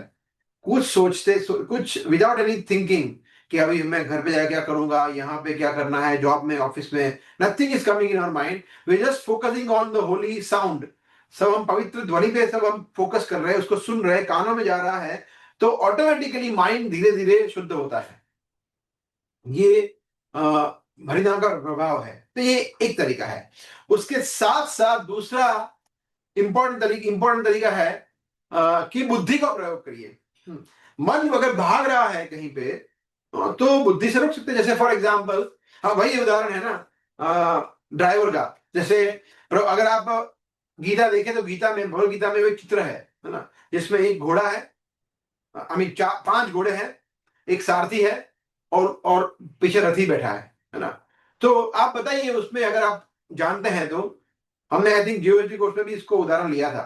कुछ सोचते, कुछ विदाउट एनी थिंकिंग कि अभी मैं घर पे जाकर क्या करूंगा, यहाँ पे क्या करना है, जॉब में, ऑफिस में, nothing is coming in our mind, we just focusing on the holy sound. सब हम पवित्र ध्वनि पे सब हम फोकस कर रहे हैं, उसको सुन रहे हैं, कानों में जा रहा है, तो ऑटोमेटिकली माइंड धीरे धीरे शुद्ध होता है। ये हरिनाम का प्रभाव है। तो ये एक तरीका है। उसके साथ साथ दूसरा इंपॉर्टेंट तरीका है कि बुद्धि का प्रयोग करिए। मन अगर भाग रहा है कहीं पे तो बुद्धि से रोक सकते हैं। जैसे फॉर एग्जाम्पल, हाँ वही उदाहरण है ना ड्राइवर का। जैसे अगर आप गीता देखें तो गीता में, भगवद गीता में एक चित्र है ना, जिसमें एक घोड़ा है, आई मीन 5 घोड़े हैं, एक सारथी है, और पीछे रथी बैठा है ना। तो आप बताइए, उसमें अगर आप जानते हैं तो, हमने आई थिंक जियोलॉजी कोर्स में भी इसको उदाहरण लिया था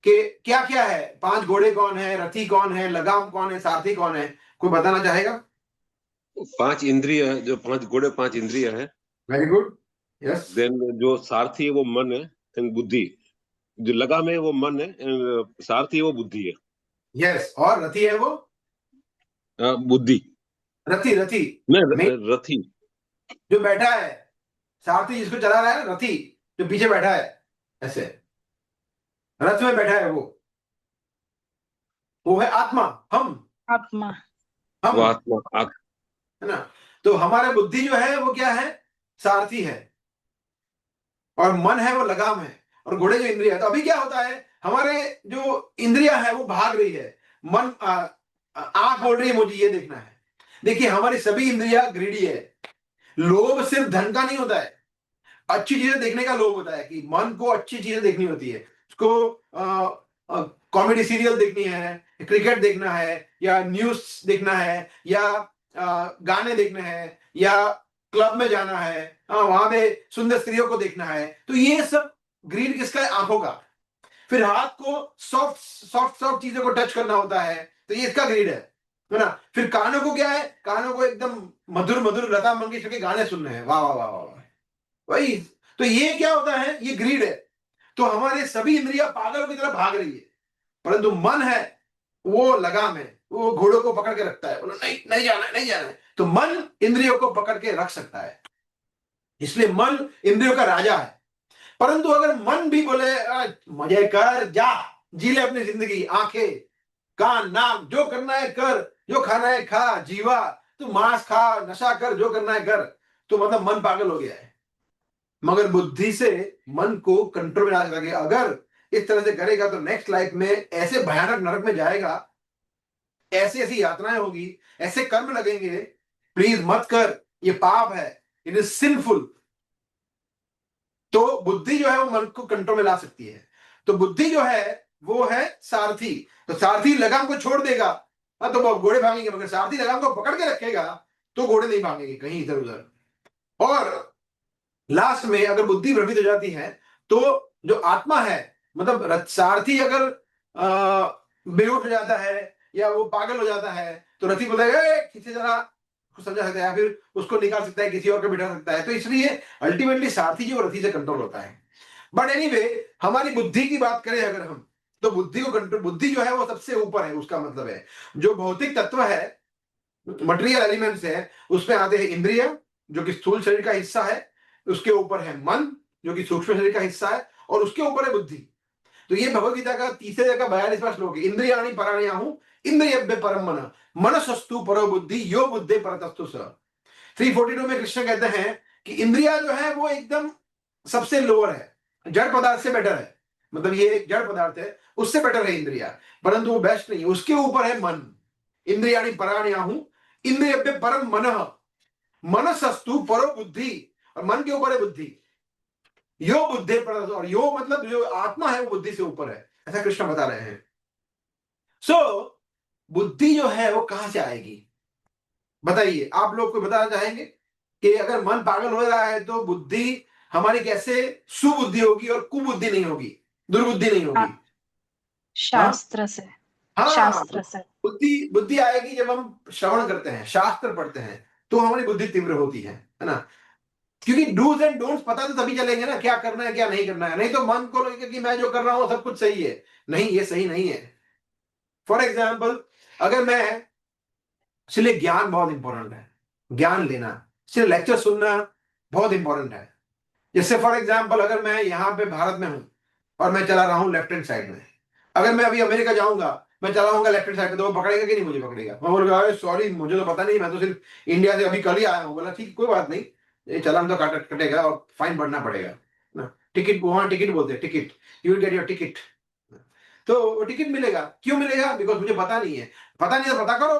कि क्या क्या है, 5 घोड़े कौन है, रथी कौन है, लगाम कौन है, सारथी कौन है, कोई बताना चाहेगा? 5 इंद्रिय है, जो 5 घोड़े 5 इंद्रिय है। Very good, yes. देन जो सारथी है वो मन है, एंड बुद्धि। जो लगाम है वो मन है, एंड सारथी है वो बुद्धि है। यस, और रथी है वो बुद्धि रथी नहीं, रथी जो बैठा है, सारथी जिसको चला रहा है, रथी जो पीछे बैठा है, ऐसे रथ में बैठा है, वो है आत्मा, आत्मा। वो आत्मा है ना। तो हमारा बुद्धि जो है वो क्या है, सारथी है, और मन है वो लगाम है, और घोड़े जो इंद्रिया है। तो अभी क्या होता है, हमारे जो इंद्रिया है वो भाग रही है, मन आंख बोल रही है मुझे ये देखना है। देखिए, हमारी सभी इंद्रिया ग्रीडी है। लोभ सिर्फ धन का नहीं होता है, अच्छी चीजें देखने का लोभ होता है कि मन को अच्छी चीजें देखनी होती है, उसको कॉमेडी सीरियल देखनी है, क्रिकेट देखना है, या न्यूज देखना है, या गाने देखने हैं, या क्लब में जाना है, वहां पे सुंदर स्त्रियों को देखना है। तो ये सब ग्रीड किसका है? आंखों का। फिर हाथ को सॉफ्ट सॉफ्ट सॉफ्ट चीजों को टच करना होता है, तो ये इसका ग्रीड है ना। फिर कानों को क्या है? कानों को एकदम मधुर मधुर लता मंगेशकर के गाने सुनने हैं, वाह वाह वाह वाह वाह। वही तो ये क्या होता है? ये ग्रीड है। तो हमारे सभी इंद्रियां पागलों की तरह भाग रही है, परंतु मन है वो लगाम है, वो घोड़ों को पकड़ के रखता है, बोलो नहीं नहीं जाना है, नहीं जाना है। तो मन इंद्रियों को पकड़ के रख सकता है, इसलिए मन इंद्रियों का राजा है। परंतु अगर मन भी बोले मजे कर, जा जी ले अपनी जिंदगी, आंखें कान नाक जो करना है कर, जो खाना है खा, जीवा तू मांस खा, नशा कर, जो करना है कर, तो मतलब मन पागल हो गया है। मगर बुद्धि से मन को कंट्रोल में ला सके, अगर इस तरह से करेगा तो नेक्स्ट लाइफ में ऐसे भयानक नरक में जाएगा, ऐसी ऐसी यातनाएं होगी, ऐसे कर्म लगेंगे, प्लीज मत कर, ये पाप है, इट इज सिंफुल। तो बुद्धि जो है वो मन को कंट्रोल में ला सकती है। तो बुद्धि जो है वो है सारथी। तो सारथी लगाम को छोड़ देगा तो घोड़े भागेंगे, मगर सारथी लगाम को पकड़ के रखेगा तो घोड़े नहीं भागेंगे कहीं इधर उधर। और लास्ट में अगर बुद्धि भ्रमित हो जाती है तो जो आत्मा है, मतलब सारथी अगर बेहोश हो जाता है या वो पागल हो जाता है तो रथी बोलेगा किसी जरा समझा सकता है, या फिर उसको निकाल सकता है, किसी और को बिठा सकता है। तो इसलिए अल्टीमेटली सारथी जो रथी से कंट्रोल होता है। बट एनीवे, हमारी बुद्धि की बात करें अगर हम, तो बुद्धि को कंट्रोल, बुद्धि जो है वो सबसे ऊपर है। उसका मतलब है जो भौतिक तत्व है, मटेरियल एलिमेंट्स है, उसमें आते हैं इंद्रिय जो कि स्थूल शरीर का हिस्सा है, उसके ऊपर है मन जो कि सूक्ष्म शरीर का हिस्सा है, और उसके ऊपर है बुद्धि। तो ये भगवद गीता का 30 का 42वां श्लोक है, इंद्रियाणि पराण्याहु इंद्रियभ्य परम मन मनसस्तु परो बुद्धि यो बुद्धे परतस्तु स। 342 में कृष्ण कहते हैं कि इंद्रिया जो है वो एकदम सबसे लोअर है, जड़ पदार्थ से बेटर है, मतलब ये एक जड़ पदार्थ है उससे बेटर है इंद्रिया, परंतु वो बेस्ट नहीं है। उसके ऊपर है मन, इंद्रियाणि पराण्याहु इंद्रियभ्य परम मनः मनसस्तु परो बुद्धि, और मन के ऊपर है बुद्धि, यो बुद्धि पर, और यो मतलब जो आत्मा है वो बुद्धि से ऊपर है, ऐसा कृष्ण बता रहे हैं। सो बुद्धि जो है वो कहां से आएगी बताइए? आप लोग को बताना चाहेंगे कि अगर मन पागल हो रहा है तो बुद्धि हमारी कैसे सुबुद्धि होगी और कुबुद्धि नहीं होगी, दुर्बुद्धि नहीं होगी? शास्त्र से। हाँ, शास्त्र से बुद्धि बुद्धि आएगी जब हम श्रवण करते हैं, शास्त्र पढ़ते हैं, तो हमारी बुद्धि तीव्र होती है ना। क्योंकि डूज एंड डोंट्स पता तो तभी चलेंगे ना, क्या करना है क्या नहीं करना है। नहीं तो मन को लगेगा कि मैं जो कर रहा हूं सब कुछ सही है, नहीं ये सही नहीं है। फॉर एग्जाम्पल, अगर मैं, इसलिए ज्ञान बहुत इंपॉर्टेंट है, ज्ञान लेना, सिर्फ लेक्चर सुनना बहुत इंपॉर्टेंट है। जैसे फॉर एग्जाम्पल, अगर मैं यहाँ पे भारत में हूं और मैं चला रहा हूँ लेफ्ट हैंड साइड में, अगर मैं अभी अमेरिका जाऊंगा, मैं चलाऊंगा लेफ्ट हैंड साइड में, तो वो पकड़ेगा कि नहीं मुझे पकड़ेगा? मैं बोलूंगा सॉरी मुझे तो पता नहीं, मैं तो सिर्फ इंडिया से अभी कल ही आया हूँ। बोला ठीक कोई बात नहीं, ये चालान तो कटेगा और फाइन भरना पड़ेगा ना। टिकट, वहां टिकट बोलते हैं, ticket, you will get your ticket. तो टिकट मिलेगा, क्यों मिलेगा? बिकॉज मुझे पता नहीं है। पता नहीं है, पता करो,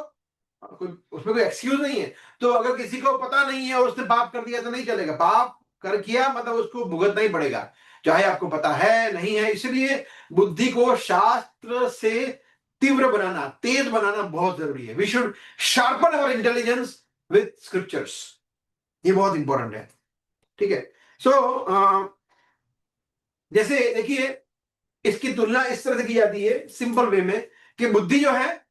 कोई उसमें कोई एक्सक्यूज नहीं है। तो अगर किसी को पता नहीं है और उसने पाप कर दिया तो नहीं चलेगा, पाप कर किया मतलब उसको भुगतना ही पड़ेगा, चाहे आपको पता है नहीं है। इसलिए बुद्धि को शास्त्र से तीव्र बनाना, तेज बनाना बहुत जरूरी है। We should sharpen our intelligence with scriptures, ये बहुत इंपॉर्टेंट है। ठीक है। सो जैसे देखिए, इसकी तुलना इस तरह से की जाती है सिंपल वे में कि बुद्धि जो है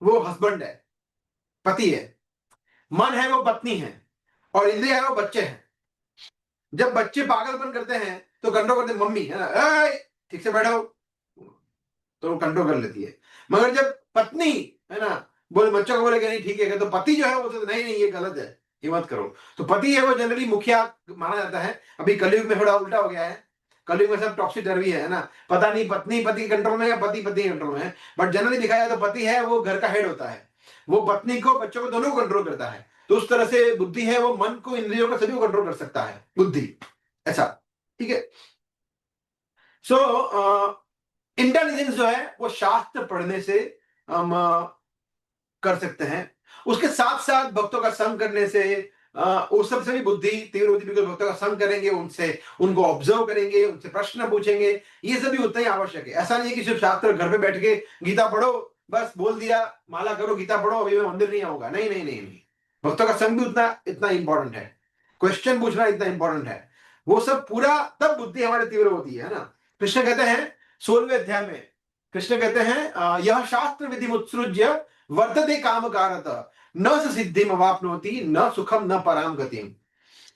वो हस्बैंड है, पति है, मन है वो पत्नी है, और इंद्रिय है वो बच्चे हैं। जब बच्चे पागलपन करते हैं तो कंट्रोल करते मम्मी है ना, ठीक से बैठो, तो वो कंट्रोल कर लेती है। मगर जब पत्नी है ना बोले, बच्चों को बोले कि नहीं ठीक है, तो पति जो है वो तो नहीं नहीं ये गलत है, ये मत करो। तो पति है वो जनरली मुखिया माना जाता है। अभी कलयुग में थोड़ा उल्टा हो गया है, कलयुग में सब टॉक्सिक डरवी है ना, पता नहीं पत्नी पति के कंट्रोल में है, पति पति के कंट्रोल में है। बट जनरली दिखाया जाए तो पति है वो घर का हेड होता है, वो पत्नी को बच्चों को दोनों को कंट्रोल करता है। तो उस तरह से बुद्धि है वो मन को, इंद्रियों को, सभी को कंट्रोल कर सकता है बुद्धि, ऐसा। ठीक है। सो इंटेलिजेंस जो है वो शास्त्र पढ़ने से हम कर सकते हैं। उसके साथ साथ भक्तों का संग करने से, उस सबसे भी बुद्धि तीव्र होती है, बिकॉज भक्तों का संग करेंगे, उनसे उनको ऑब्जर्व करेंगे, उनसे प्रश्न पूछेंगे, ये सभी उतना ही आवश्यक है। ऐसा नहीं है कि सिर्फ शास्त्र घर पे बैठ के गीता पढ़ो, बस बोल दिया माला करो गीता पढ़ो अभी मैं मंदिर नहीं आऊंगा, नहीं नहीं नहीं नहीं। भक्तों का संग भी उतना इतना इंपॉर्टेंट है, क्वेश्चन पूछना इतना इंपॉर्टेंट है, वो सब पूरा, तब बुद्धि हमारी तीव्र होती है ना। कृष्ण कहते हैं 16वें अध्याय में, कृष्ण कहते हैं यह शास्त्र विधि मुत्सृज्य वर्तते काम कारत न सिद्धिम अवाप्नोति न सुखम न पराम गतिम।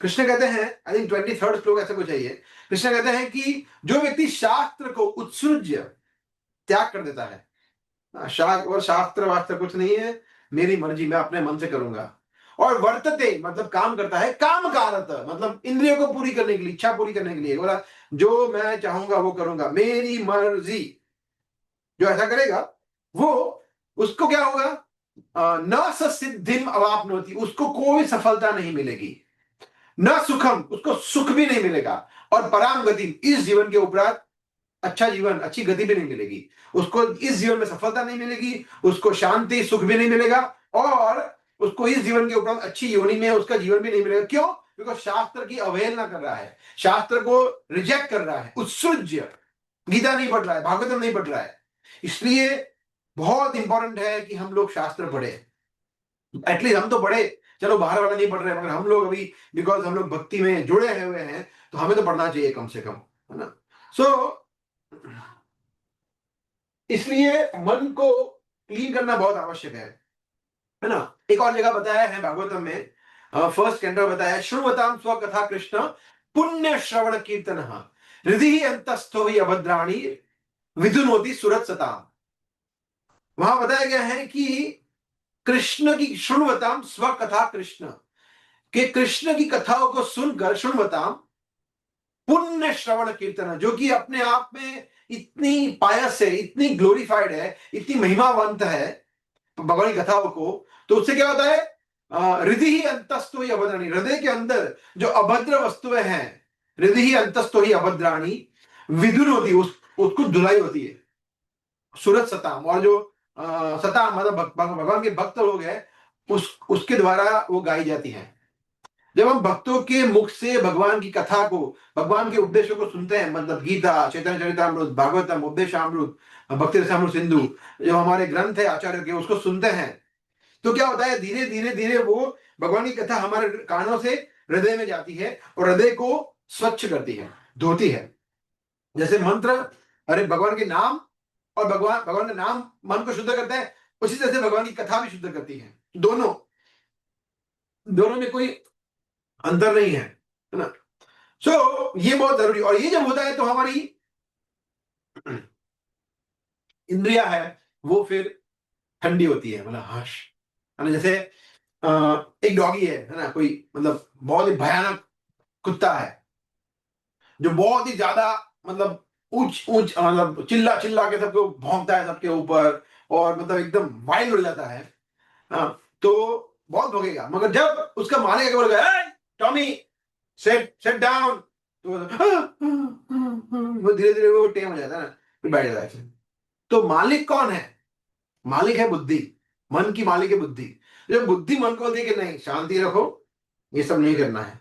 कृष्ण कहते हैं, आई थिंक 23rd श्लोक ऐसा कुछ है ये, कृष्ण कहते हैं कि जो व्यक्ति शास्त्र को उत्सृज्य त्याग कर देता है, और शास्त्र वास्त्र कुछ नहीं है, मेरी मर्जी मैं अपने मन से करूंगा, और वर्तते मतलब काम करता है, काम कारत मतलब इंद्रियों को पूरी करने के लिए, इच्छा पूरी करने के लिए, बोला जो मैं चाहूंगा वो करूंगा, मेरी मर्जी, जो ऐसा करेगा वो, उसको क्या होगा, न सिद्धिम अवाप्नोति, उसको कोई सफलता नहीं मिलेगी, न सुखम, उसको सुख भी नहीं मिलेगा, और पराम गति, इस जीवन के उपरांत अच्छा जीवन, अच्छी गति भी नहीं मिलेगी उसको, इस जीवन में सफलता नहीं मिलेगी उसको, शांति सुख भी नहीं मिलेगा, और उसको इस जीवन के उपरांत अच्छी योनि में उसका जीवन भी नहीं मिलेगा। क्यों? बिकॉज शास्त्र की अवहेलना कर रहा है, शास्त्र को रिजेक्ट कर रहा है, उत्सृज्य, गीता नहीं पढ़ रहा है, भागवतम नहीं पढ़ रहा है। इसलिए बहुत इंपॉर्टेंट है कि हम लोग शास्त्र पढ़े, एटलीस्ट हम तो पढ़े, चलो बाहर वाला नहीं पढ़ रहे, मगर हम लोग अभी बिकॉज हम लोग भक्ति में जुड़े हुए हैं तो हमें तो पढ़ना चाहिए कम से कम, है ना। सो इसलिए मन को क्लीन करना बहुत आवश्यक है ना। एक और जगह बताया है भागवतम में, फर्स्ट कैंटो बताया, श्रुवताम स्वकथा कृष्ण पुण्य श्रवण कीर्तन हृदि अंतस्थो ही अभद्राणी विदुनोति सुरत सताम। वहां बताया गया है कि कृष्ण की श्रुणवताम स्वकथा कृष्ण, के कृष्ण की कथाओं को सुनकर, श्रुणवताम पुण्य श्रवण कीर्तन, जो कि अपने आप में इतनी पायस है, इतनी ग्लोरीफाइड है, इतनी महिमावंत है भगवान की कथाओं को, तो उससे क्या होता है, हृदय ही अंतस्थो ही अभद्राणी, हृदय के अंदर जो अभद्र वस्तुएं हैं, हृदय ही अंतस्थो ही अभद्राणी विदुर होती है, उसको धुलाई होती है, सूरत सताम, और जो सताम मतलब भगवान के भक्त लोग हैं उसके द्वारा वो गाई जाती है। जब हम भक्तों के मुख से भगवान की कथा को, भगवान के उपदेशों को सुनते हैं, मतलब गीता, चैतन्य चरितामृत, भागवतम, उपदेशामृत, भक्ति रसामृत सिंधु, जो हमारे ग्रंथ है आचार्य के, उसको सुनते हैं, तो क्या होता है, धीरे धीरे धीरे वो भगवान की कथा हमारे कानों से हृदय में जाती है और हृदय को स्वच्छ करती है, धोती है। जैसे मंत्र, अरे भगवान के नाम, और भगवान का नाम मन को शुद्ध करता है, उसी तरह से भगवान की कथा भी शुद्ध करती है। दोनों में कोई अंतर नहीं है ना। सो ये बहुत जरूरी, और ये जब होता है तो हमारी इंद्रिया है वो फिर ठंडी होती है, मतलब हर्ष, है ना। जैसे एक डॉगी है ना, कोई मतलब बहुत ही भयानक कुत्ता है जो बहुत ही ज्यादा मतलब ऊंच ऊंच मतलब चिल्ला चिल्ला के सबको भौंकता है सबके ऊपर, और मतलब एकदम वाइल्ड हो जाता है, तो बहुत भोगेगा। मगर जब उसका मालिक आके बोलेगा टॉमी सेट सेट डाउन, तो वो धीरे धीरे वो टेम हो जाता है ना, फिर बैठ जाता है। तो मालिक कौन है? मालिक है बुद्धि, मन की मालिक है बुद्धि। जब बुद्धि मन को दे कि नहीं शांति रखो, ये सब नहीं करना है,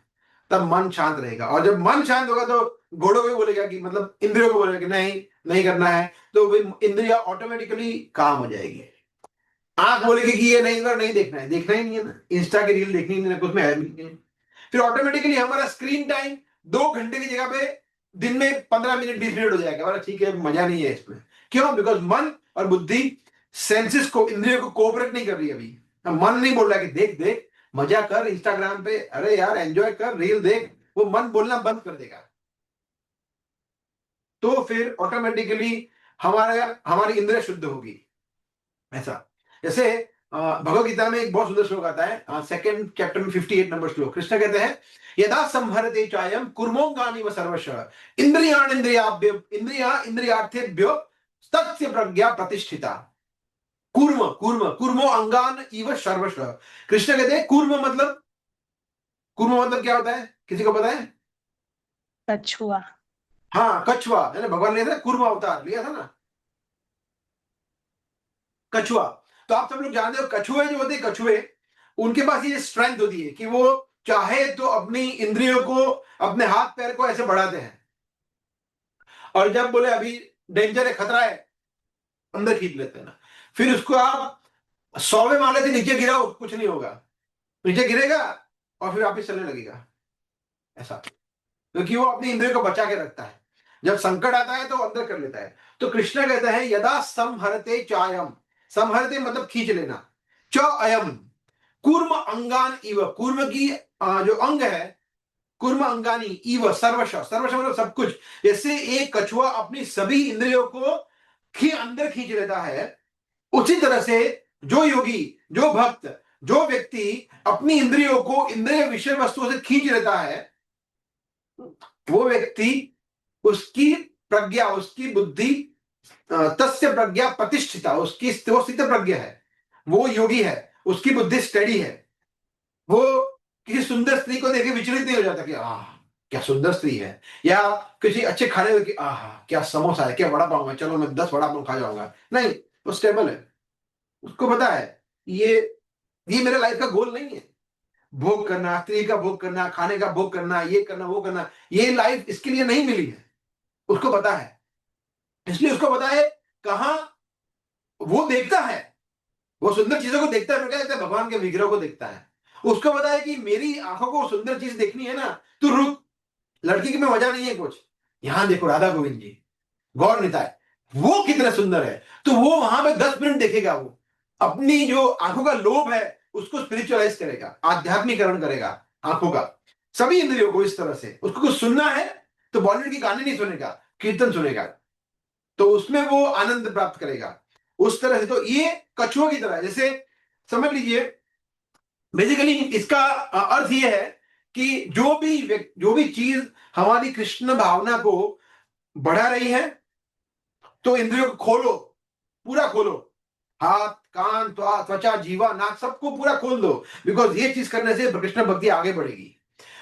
तब मन शांत रहेगा। और जब मन शांत होगा तो घोड़ों को बोलेगा कि, मतलब इंद्रियों को बोलेगा कि नहीं नहीं करना है, तो इंद्रिया ऑटोमेटिकली काम हो जाएगी। आंख बोलेगी कि ये नहीं इधर नहीं देखना है, देखना ही नहीं है ना, इंस्टा की रील देखनी नहीं है, कुछ में है नहीं है, फिर ऑटोमेटिकली हमारा स्क्रीन टाइम 2 घंटे की जगह पे दिन में 15 मिनट 20 मिनट हो जाएगा। बोला ठीक है, मजा नहीं है इसमें। क्यों? बिकॉज मन और बुद्धि सेंसेस को, इंद्रियों को कोऑपरेट नहीं कर रही अभी। मन नहीं बोल रहा कि देख देख मजा कर इंस्टाग्राम पे, अरे यार एंजॉय कर, रील देख, वो मन बोलना बंद कर देगा। तो फिर ऑटोमेटिकली हमारी इंद्रिय शुद्ध होगी। ऐसा जैसे भगवद गीता में एक बहुत सुंदर श्लोक आता है, सेकंड चैप्टर में 58 नंबर श्लोक। कृष्ण कहते हैं यदा संहरते चायम कुर्मोंगानि व सर्वश इंद्रियार्थेभ्यो तस्य प्रज्ञा प्रतिष्ठिता। कुर्मो अंगान इव सर्वश। कृष्ण कहते हैं कुर्म मतलब क्या होता है, किसी को पता है? कछुआ। हाँ कछुआ है ना, भगवान ने कुर्म अवतार लिया था ना, कछुआ। तो आप सब लोग जानते हो कछुए जो होते हैं, कछुए उनके पास ये स्ट्रेंथ होती है कि वो चाहे तो अपनी इंद्रियों को, अपने हाथ पैर को ऐसे बढ़ाते हैं, और जब बोले अभी डेंजर है, खतरा है, अंदर खींच लेते हैं ना। फिर उसको आप 100वें माले से नीचे गिराओ, कुछ नहीं होगा, नीचे गिरेगा और फिर वापिस चलने लगेगा, ऐसा। क्योंकि वो अपनी इंद्रियों को बचा के रखता है, जब संकट आता है तो अंदर कर लेता है। तो कृष्ण कहते हैं यदा संहरते चायम, संहरते मतलब खींच लेना, च अयम कूर्म अंगान इव, कूर्म की जो अंग है, कूर्म अंगानी इव सर्वश, सर्वश मतलब सब कुछ। जैसे एक कछुआ अपनी सभी इंद्रियों को अंदर खींच लेता है, उसी तरह से जो योगी, जो भक्त, जो व्यक्ति अपनी इंद्रियों को इंद्रिय विषय वस्तुओं से खींच लेता है, वो व्यक्ति, उसकी प्रज्ञा, उसकी बुद्धि, तस्य प्रज्ञा प्रतिष्ठिता, उसकी वो स्थित प्रज्ञा है, वो योगी है, उसकी बुद्धि स्टडी है। वो किसी सुंदर स्त्री को देखे विचलित नहीं हो जाता कि आह क्या सुंदर स्त्री है, या किसी अच्छे खाने की आह क्या समोसा है, क्या वड़ा पाव है, चलो मैं 10 वड़ा पाव खा जाऊंगा, नहीं, वो स्टेबल है। उसको पता है ये मेरे लाइफ का गोल नहीं है, भोग करना, स्त्री का भोग करना, खाने का भोग करना, ये करना वो करना, ये लाइफ इसके लिए नहीं मिली है, उसको पता है। इसलिए उसको पता है कहां वो देखता है, वो सुंदर चीजों को देखता है, क्या कहता है, भगवान के विग्रह को देखता है। उसको पता है कि मेरी आंखों को सुंदर चीज देखनी है ना, तो रुक, लड़की की में मजा नहीं है कुछ, यहां देखो राधा गोविंद जी, गौर निताय, वो कितना सुंदर है, तो वो वहां पे 10 मिनट देखेगा, वो अपनी जो आंखों का लोभ है उसको स्पिरिचुअलाइज करेगा, आध्यात्मिकरण करेगा आंखों का, सभी इंद्रियों को इस तरह से। उसको कुछ सुनना है तो बॉलीवुड की गाने नहीं सुनेगा, कीर्तन सुनेगा, तो उसमें वो आनंद प्राप्त करेगा उस तरह से। तो ये कछुआ की तरह है, जैसे समझ लीजिए, बेसिकली इसका अर्थ ये है कि जो भी चीज हमारी कृष्ण भावना को बढ़ा रही है, तो इंद्रियों को खोलो, पूरा खोलो, हाथ, कान, त्वचा, जीवा, नाक, सबको पूरा खोल दो, बिकॉज ये चीज करने से कृष्ण भक्ति आगे बढ़ेगी।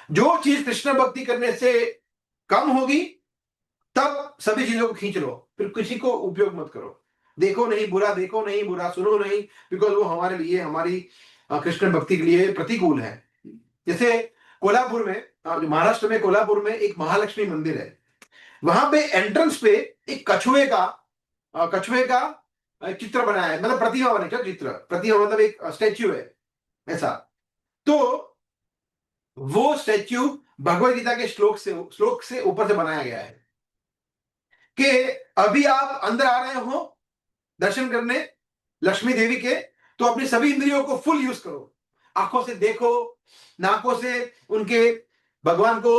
जो चीज कृष्ण भक्ति करने से कम होगी, तब सभी चीजों को खींच लो, फिर किसी को उपयोग मत करो, देखो नहीं बुरा, देखो नहीं बुरा, सुनो नहीं, बिकॉज वो हमारे लिए, हमारी कृष्ण भक्ति के लिए प्रतिकूल है। जैसे कोल्हापुर में, महाराष्ट्र में कोल्हापुर में एक महालक्ष्मी मंदिर है, वहां पे एंट्रेंस पे एक कछुए का चित्र बनाया है, मतलब प्रतिमा बने, क्या चित्र, प्रतिमा मतलब एक स्टैच्यू है ऐसा। तो वो स्टैच्यू भगवद गीता के श्लोक से ऊपर से बनाया गया है कि अभी आप अंदर आ रहे हो दर्शन करने लक्ष्मी देवी के, तो अपनी सभी इंद्रियों को फुल यूज करो, आंखों से देखो, नाकों से उनके भगवान को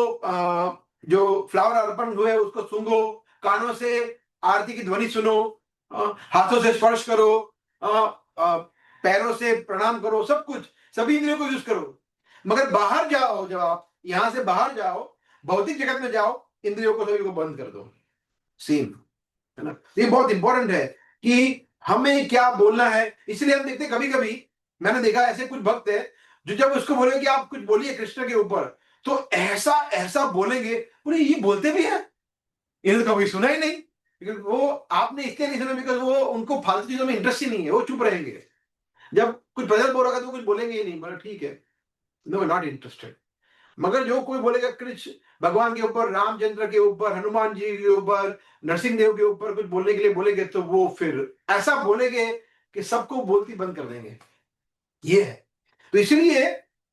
जो फ्लावर अर्पण हुए उसको सूंघो, कानों से आरती की ध्वनि सुनो, हाथों से स्पर्श करो, पैरों से प्रणाम करो, सब कुछ, सभी इंद्रियों को यूज करो। मगर बाहर जाओ, जब आप यहां से बाहर जाओ, भौतिक जगत में जाओ, इंद्रियों को सभी को बंद कर दो, सेम है ना। ये बहुत इंपॉर्टेंट है कि हमें क्या बोलना है। इसलिए हम देखते कभी कभी, मैंने देखा ऐसे कुछ भक्त है जो जब उसको बोले कि आप कुछ बोलिए कृष्ण के ऊपर, तो ऐसा ऐसा बोलेंगे, बोले ये बोलते भी है, इन्हें तो कभी सुना ही नहीं, क्योंकि वो आपने इसलिए नहीं सुना बिकॉज वो, उनको फालतू चीजों में इंटरेस्ट ही नहीं है, वो चुप रहेंगे। जब कुछ भजन बोल रहा तो कुछ बोलेंगे ही नहीं, बोले ठीक है, नो नॉट इंटरेस्टेड। मगर जो कोई बोलेगा कृष्ण भगवान के ऊपर, रामचंद्र के ऊपर, हनुमान जी के ऊपर, नरसिंह देव के ऊपर कुछ बोलने के लिए बोलेंगे, तो वो फिर ऐसा बोलेंगे कि सबको बोलती बंद कर देंगे। ये है, तो इसलिए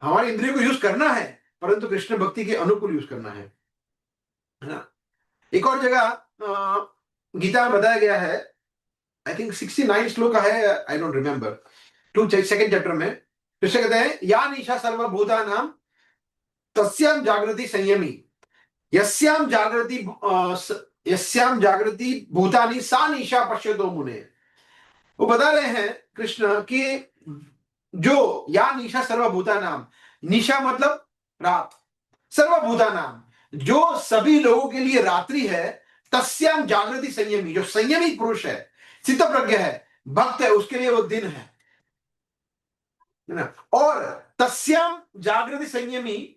हमारे इंद्रियों को यूज करना है, परंतु कृष्ण भक्ति के अनुकूल यूज करना है ना। एक और जगह गीता में बताया गया है, आई थिंक 69 श्लोक का है, आई डोंट रिमेंबर, 2 चैप्टर में कृष्ण कहते हैं या निशा सर्वभूता नाम तस्याम जागृति संयमी, यस्याम जागृति भूतानि सा निशा पश्यतो मुने। वो बता रहे हैं कृष्ण कि जो या निशा सर्वभूता नाम, निशा मतलब रात, सर्वभूता नाम जो सभी लोगों के लिए रात्रि है, तस्याम जागृति संयमी, जो संयमी पुरुष है, चित्त प्रज्ञ है, भक्त है, उसके लिए वो दिन है ना। और तस्याम जागृति संयमी,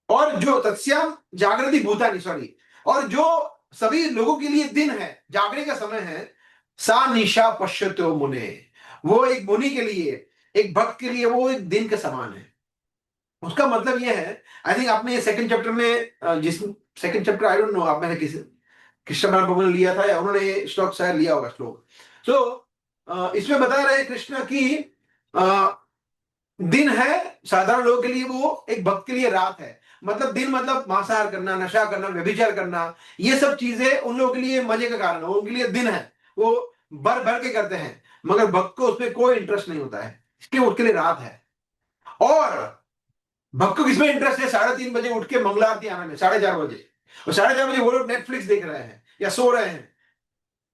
और जो तस्याम जागृति भूतानि, सॉरी, और जो सभी लोगों के लिए दिन है, जागने का समय है, सा निशा पश्यतो मुने, वो एक मुनि के लिए, एक भक्त के लिए वो एक दिन के समान है। उसका मतलब ये है, आई थिंक आपने सेकंड चैप्टर में जिस second chapter, I don't know आप में किसी कृष्ण भगवान ने लिया था या उन्होंने ये श्लोक शायद लिया होगा श्लोक। सो इसमें बता रहे हैं कृष्ण की दिन है साधारण लोगों के लिए, वो एक भक्त के लिए रात है। मतलब दिन मतलब मांसाहार करना, नशा करना, व्यभिचार करना, ये सब चीजें उन लोगों के लिए मजे का कारण है, उनके लिए दिन है, वो भर भर के करते हैं, मगर भक्त को उसमें कोई इंटरेस्ट नहीं होता है, इसलिए उसके लिए रात है। और भक्त को किसमें इंटरेस्ट है? 3:30 बजे उठ के मंगला आरती आने में, 4:30 बजे, और 4:30 बजे वो लोग नेटफ्लिक्स देख रहे हैं या सो रहे हैं,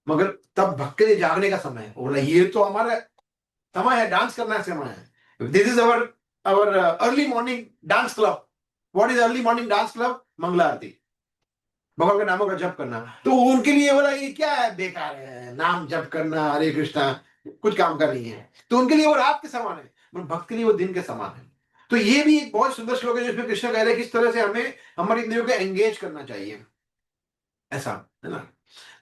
मगर तब भक्त के लिए जागने का समय है। बोला ये तो हमारा समय है, डांस करना समय है। This is our early morning dance club. What is early morning dance club? मंगला आरती, भगवान के नामों का जप करना। तो उनके लिए बोला ये क्या है, बेकार है, नाम जप करना, हरे कृष्णा, कुछ काम का नहीं है। तो उनके लिए वो रात के समान है, पर भक्त के लिए वो दिन के समान है। तो ये भी एक बहुत सुंदर श्लोक है जिसमें कृष्ण कह रहे हैं किस तरह से हमें हमारी इंद्रियों को एंगेज करना चाहिए, ऐसा है ना।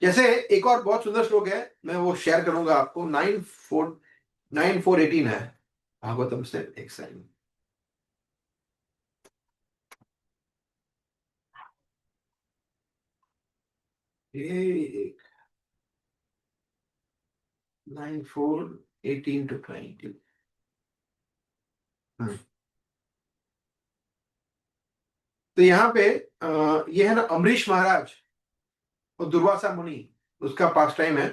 जैसे एक और बहुत सुंदर श्लोक है, मैं वो शेयर करूंगा आपको, 9:4-18 है भागवतम से, एक सेकंड। ये 9:4-18-20। तो यहाँ पे ये है ना अम्बरीश महाराज और दुर्वासा मुनि, उसका पास टाइम है।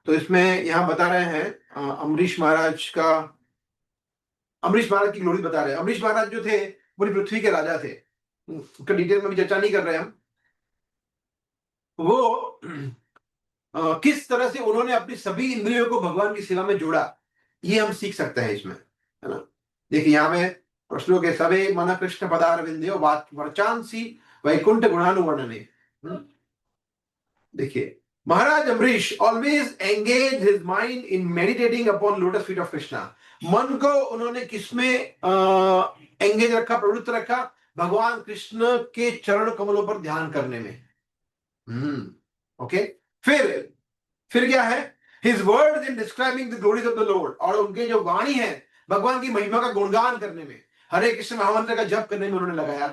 तो इसमें यहाँ बता रहे हैं अम्बरीश महाराज की ग्लोरी बता रहे हैं। अम्बरीश महाराज जो थे पूरी पृथ्वी के राजा थे, उसका डिटेल में भी चर्चा नहीं कर रहे हम। वो किस तरह से उन्होंने अपनी सभी इंद्रियों को भगवान की सेवा में जोड़ा, ये हम सीख सकते हैं इसमें, है ना। देखिए यहाँ में प्रश्नों के सवे मन कृष्ण पदार विंध्यो वर्चांसी वैकुंठ गुणानुवर्णने। देखिए Maharaj Ambarish always engage his mind in meditating upon lotus feet of Krishna. मन को उन्होंने किसमें एंगेज रखा, प्रवृत्त रखा? भगवान कृष्ण के चरण कमलों पर ध्यान करने में। ओके, फिर क्या है? His words in describing the glories of the lord, और उनके जो वाणी है भगवान की महिमा का गुणगान करने में, हरे कृष्ण महामंत्र का जप करने में उन्होंने लगाया।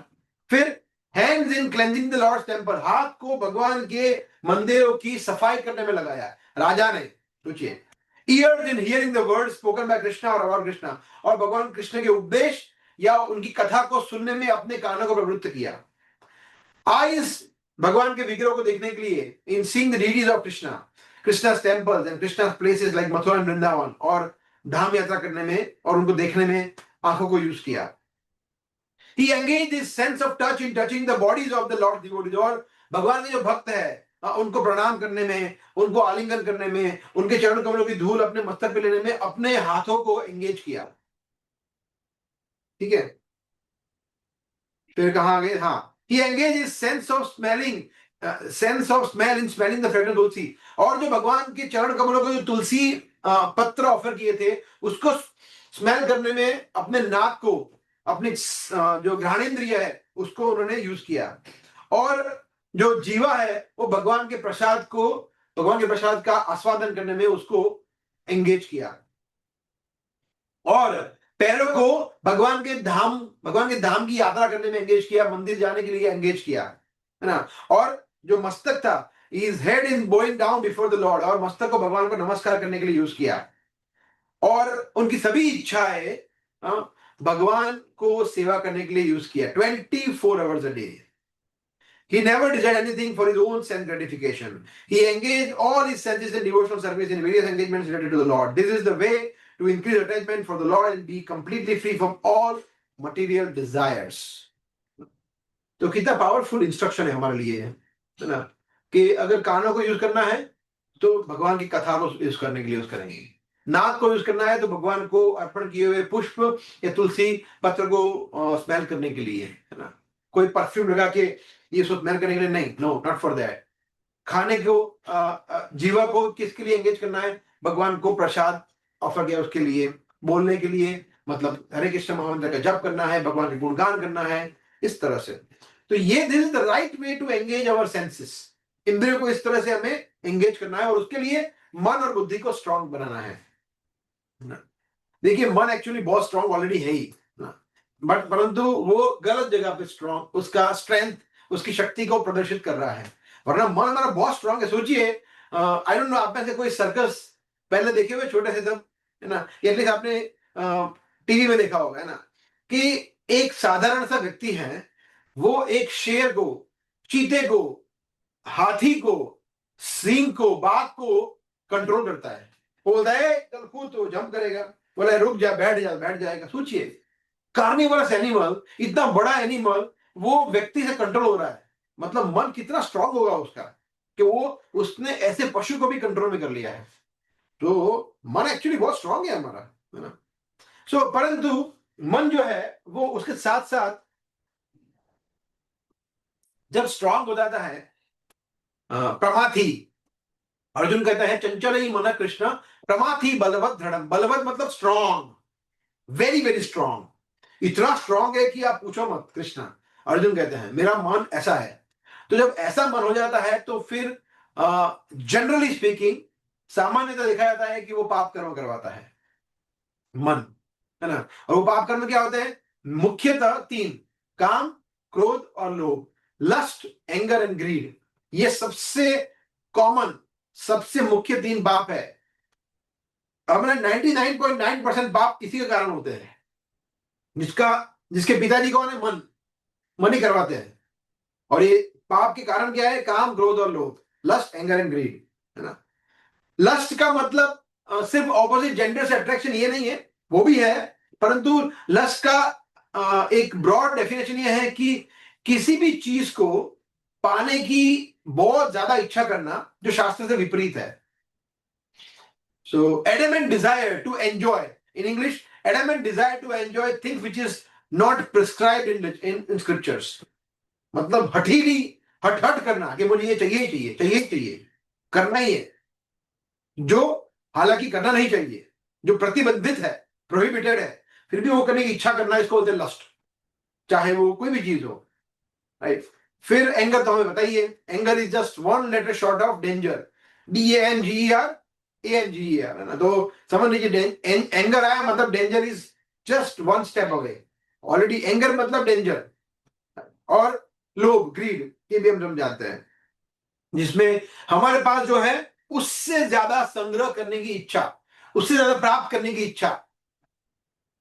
फिर hands in cleansing the lord's temple, हाथ को भगवान के मंदिरों की सफाई करने में लगाया राजा ने। सोचिए, years in hearing the words spoken by Krishna और अबाउट कृष्णा, और भगवान कृष्ण के उपदेश या उनकी कथा को सुनने में अपने कानों को प्रवृत्त किया। आईज, भगवान के विग्रह को देखने के लिए, in seeing the deeds of Krishna, Krishna's temples and Krishna's places like Mathura and Vrindavan, और धाम यात्रा करने में और उनको देखने में आंखों को यूज किया। He engaged his sense of touch in touching the bodies of the Lord's devotees, और भगवान के जो भक्त है उनको प्रणाम करने में, उनको आलिंगन करने में, उनके चरण कमलों की धूल अपने मस्तक पे लेने में अपने हाथों को एंगेज किया। ठीक है, फिर कहा आगे, हाँ, he engaged his sense of smell in smelling the fragrant तुलसी, और जो भगवान के चरण कमलों को जो तुलसी पत्र ऑफर किए थे उसको स्मेल करने में अपने नाक को, अपनी जो घ्राणेंद्रिय है उसको उन्होंने यूज किया। और जो जीवा है वो भगवान के प्रसाद का आस्वादन करने में उसको एंगेज किया। और पैरों को भगवान के धाम की यात्रा करने में एंगेज किया, मंदिर जाने के लिए एंगेज किया, है ना। और जो मस्तक था, his head is bowing down before the Lord, और मस्तक को भगवान को नमस्कार करने के लिए यूज किया। और उनकी सभी इच्छाएं भगवान को सेवा करने के लिए यूज किया, 24 hours a day. He never desired anything for his own sense gratification. He engaged all his senses in devotional service in various engagements related to the Lord. This is the way to increase attachment for the Lord and be completely free from all material desires. तो कितना पावरफुल इंस्ट्रक्शन है हमारे लिए, है ना, कि अगर कानों को यूज करना है तो भगवान की कथा को यूज करने के लिए यूज करेंगे, नाक को यूज करना है तो भगवान को अर्पण किए हुए पुष्प या तुलसी पत्र को स्मेल करने के लिए, है ना। कोई परफ्यूम लगा के ये स्मेल करने के लिए नहीं, नो, नॉट फॉर दैट। खाने को जीवा को किसके लिए एंगेज करना है? भगवान को प्रसाद ऑफर किया उसके लिए, बोलने के लिए मतलब हरे कृष्ण महामंत्र का जप करना है, भगवान के गुणगान करना है, इस तरह से। तो ये this is the right way to engage our senses. इंद्रियों को इस तरह से हमें एंगेज करना है और उसके लिए मन और बुद्धि को स्ट्रांग बनाना है। देखिए मन एक्चुअली बहुत स्ट्रांग ऑलरेडी है ही ना, बट परंतु वो गलत जगह पे स्ट्रॉन्ग, उसका स्ट्रेंथ, उसकी शक्ति को प्रदर्शित कर रहा है। वरना मन हमारा बहुत स्ट्रांग है। सोचिए, आई डोंट नो आप में से कोई सर्कस पहले देखे हुए छोटे से तब, है ना, एटलीस्ट आपने टीवी में देखा होगा, है ना, कि एक साधारण सा व्यक्ति है, वो एक शेर को, चीते को, हाथी को, सिंह को, बाघ को कंट्रोल करता है। वो बोलता है चल कूद, तो जंप करेगा, बोला है, रुक जा, बैठ जाएगा। सोचिए, कार्निवरस एनिमल, इतना बड़ा एनिमल, वो व्यक्ति से कंट्रोल हो रहा है, मतलब मन कितना स्ट्रांग होगा उसका कि वो उसने ऐसे पशु को भी कंट्रोल में कर लिया है। तो मन एक्चुअली बहुत स्ट्रांग है हमारा, है ना। सो परंतु मन जो है वो उसके साथ साथ जब स्ट्रांग हो जाता है, प्रमाथी, अर्जुन कहता है चंचल ही मन कृष्ण प्रमाथी बलवत दृढ़। बलवत मतलब स्ट्रांग, वेरी वेरी स्ट्रांग, इतना स्ट्रांग है कि आप पूछो मत कृष्ण। अर्जुन कहते हैं मेरा मन ऐसा है। तो जब ऐसा मन हो जाता है तो फिर जनरली स्पीकिंग, सामान्यतः देखा जाता है कि वो पाप कर्म करवाता है मन, है ना। और वो पाप कर्म क्या होते हैं? मुख्यतः 3, काम, क्रोध और लोभ, लस्ट, एंगर एंड ग्रीड। ये सबसे कॉमन, सबसे मुख्य 3 पाप है। अब 99.9% पाप इसी के कारण होते हैं, जिसके पिताजी कौन है? मन ही करवाते हैं। और ये पाप के कारण क्या है? काम, क्रोध और लोभ, लस्ट, एंगर एंड ग्रीड, है ना। लस्ट का मतलब सिर्फ ऑपोजिट जेंडर से अट्रैक्शन ये नहीं है, वो भी है, परंतु लस्ट का एक ब्रॉड डेफिनेशन ये है कि किसी भी चीज को पाने की बहुत ज्यादा इच्छा करना, जो शास्त्र से विपरीत है। सो adamant desire to enjoy, in English, adamant desire to enjoy things which is not prescribed in scriptures। मतलब हठीली, हट करना कि मुझे ये चाहिए, करना ही है, जो हालांकि करना नहीं चाहिए, जो प्रतिबंधित है, प्रोहिबिटेड है, फिर भी वो करने की इच्छा करना, इसको बोलते हैं लस्ट, चाहे वो कोई भी चीज हो, राइट। फिर एंगर, तो हमें बताइए, anger is just 1 letter short of danger, DANGER, ANGER, है ना। तो समझ लीजिए, एंगर आया मतलब danger is just 1 step away. Already anger मतलब डेंजर। और लोभ, ग्रीड, ये भी हम समझाते हैं, जिसमें हमारे पास जो है उससे ज्यादा संग्रह करने की इच्छा, उससे ज्यादा प्राप्त करने की इच्छा,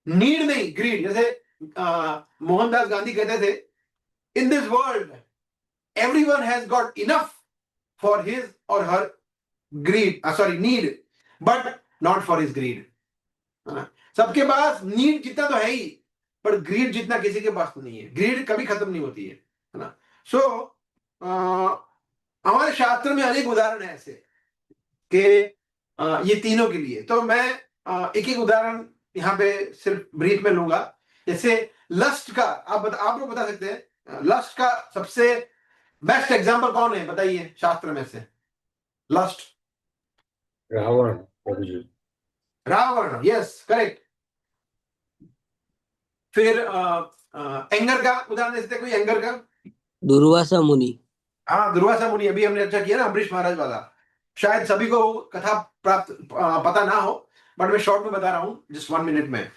नीड नहीं, ग्रीड। जैसे मोहनदास गांधी कहते थे, in this world everyone has got enough for his or her need, but not for his greed. सबके पास नीड जितना तो है ही, पर ग्रीड जितना किसी के पास तो नहीं है। ग्रीड कभी खत्म नहीं होती है ना। सो हमारे शास्त्र में अनेक उदाहरण है ऐसे कि ये तीनों के लिए। तो मैं एक एक उदाहरण यहाँ पे सिर्फ ब्रीफ में लूंगा। जैसे लस्ट का, आप लोग बता सकते हैं लस्ट का सबसे बेस्ट एग्जांपल कौन है? बताइए शास्त्र में से। Lust, Ravan Prabhu ji. Ravan, yes, correct. फिर एंगर का उदाहरण देते कोई? एंगर का दुर्वासा मुनि। हाँ, दुर्वासा मुनि, अभी हमने चर्चा किया ना, अम्बरीश महाराज वाला। शायद सभी को कथा पता ना हो, बट मैं शॉर्ट में बता रहा हूं, जस्ट 1 मिनट में।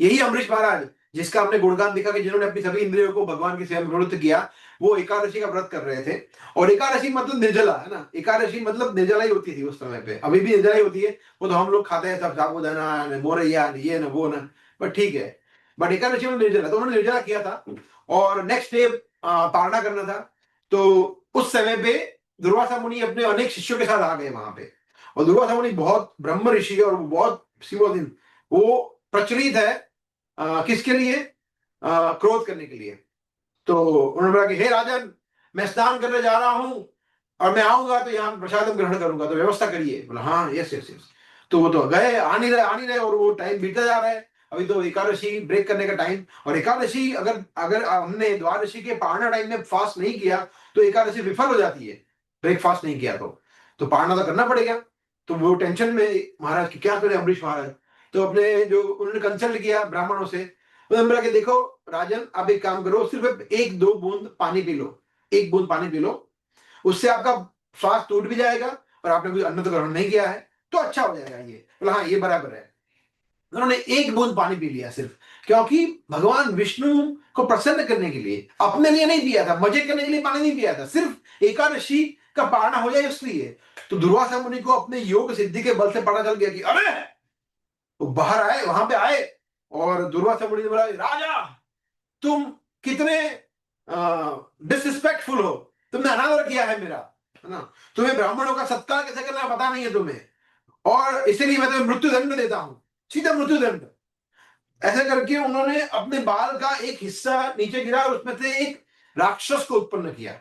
यही अम्बरीश महाराज जिसका हमने गुणगान देखा कि जिन्होंने अपनी सभी इंद्रियों को भगवान की सेवा में प्रवृत्त किया, वो एकादशी का व्रत कर रहे थे। और एकादशी मतलब निर्जला, है ना। एकादशी मतलब निर्जला ही होती थी उस समय पे, अभी भी निर्जला ही होती है। वो तो हम लोग खाते हैं सब, साबूदाना, मोरैया, ये ना वो ना, बट ठीक है। बट एकादशी में निर्जला, तो उन्होंने निर्जला किया था और नेक्स्ट डे पारणा करना था। तो उस समय पे दुर्वासा मुनि अपने अनेक शिष्यों के साथ आ गए वहां पे। और दुर्वासा मुनि बहुत ब्रह्म ऋषि है, और वो बहुत शिवो दिन वो प्रचलित है किसके लिए? क्रोध करने के लिए। तो उन्होंने बोला कि हे राजन, मैं स्नान करने जा रहा हूं और मैं आऊंगा तो यहाँ प्रसाद ग्रहण करूंगा, तो व्यवस्था करिए। बोला हाँ, यस यस यस। तो वो तो गए, आ नहीं रहे, और वो टाइम बीतता जा रहा है। अभी तो एकादशी ब्रेक करने का टाइम, और एकादशी अगर हमने द्वादशी के पारणा टाइम में फास्ट नहीं किया तो एकादशी विफल हो जाती है, ब्रेकफास्ट नहीं किया तो पारणा तो करना पड़ेगा। तो वो टेंशन में महाराज की क्या करे अम्बरीश महाराज। तो अपने जो उन्होंने कंसल्ट किया ब्राह्मणों से, उन्होंने बोला कि देखो राजन, आप एक काम करो, सिर्फ 1-2 बूंद पानी पी लो, 1 बूंद पानी पी लो, उससे आपका श्वास टूट भी जाएगा और आपने कोई अन्न तो ग्रहण नहीं किया है, तो अच्छा हो जाएगा ये। बोला हाँ, ये बराबर है। उन्होंने एक बूंद पानी पी लिया सिर्फ, क्योंकि भगवान विष्णु को प्रसन्न करने के लिए, अपने लिए नहीं पिया था, मजे करने के लिए पानी नहीं पिया था, सिर्फ एकादशी का पारणा हो जाए इसलिए। तो दुर्वासा मुनि को अपने योग सिद्धि के बल से पता चल गया कि अरे, वो बाहर आए, वहां पे आए, और दुर्वासा मुनि ने बोला, राजा तुम कितने डिसरिस्पेक्टफुल हो, तुमने अनादर किया है मेरा, है ना, तुम्हें ब्राह्मणों का सत्कार कैसे करना पता नहीं है तुम्हें, और इसीलिए मैं तुम्हें मृत्यु दंड देता हूं, सीधा मृत्यु दंड। ऐसा करके उन्होंने अपने बाल का एक हिस्सा नीचे गिरा और उसमें से एक राक्षस को उत्पन्न किया।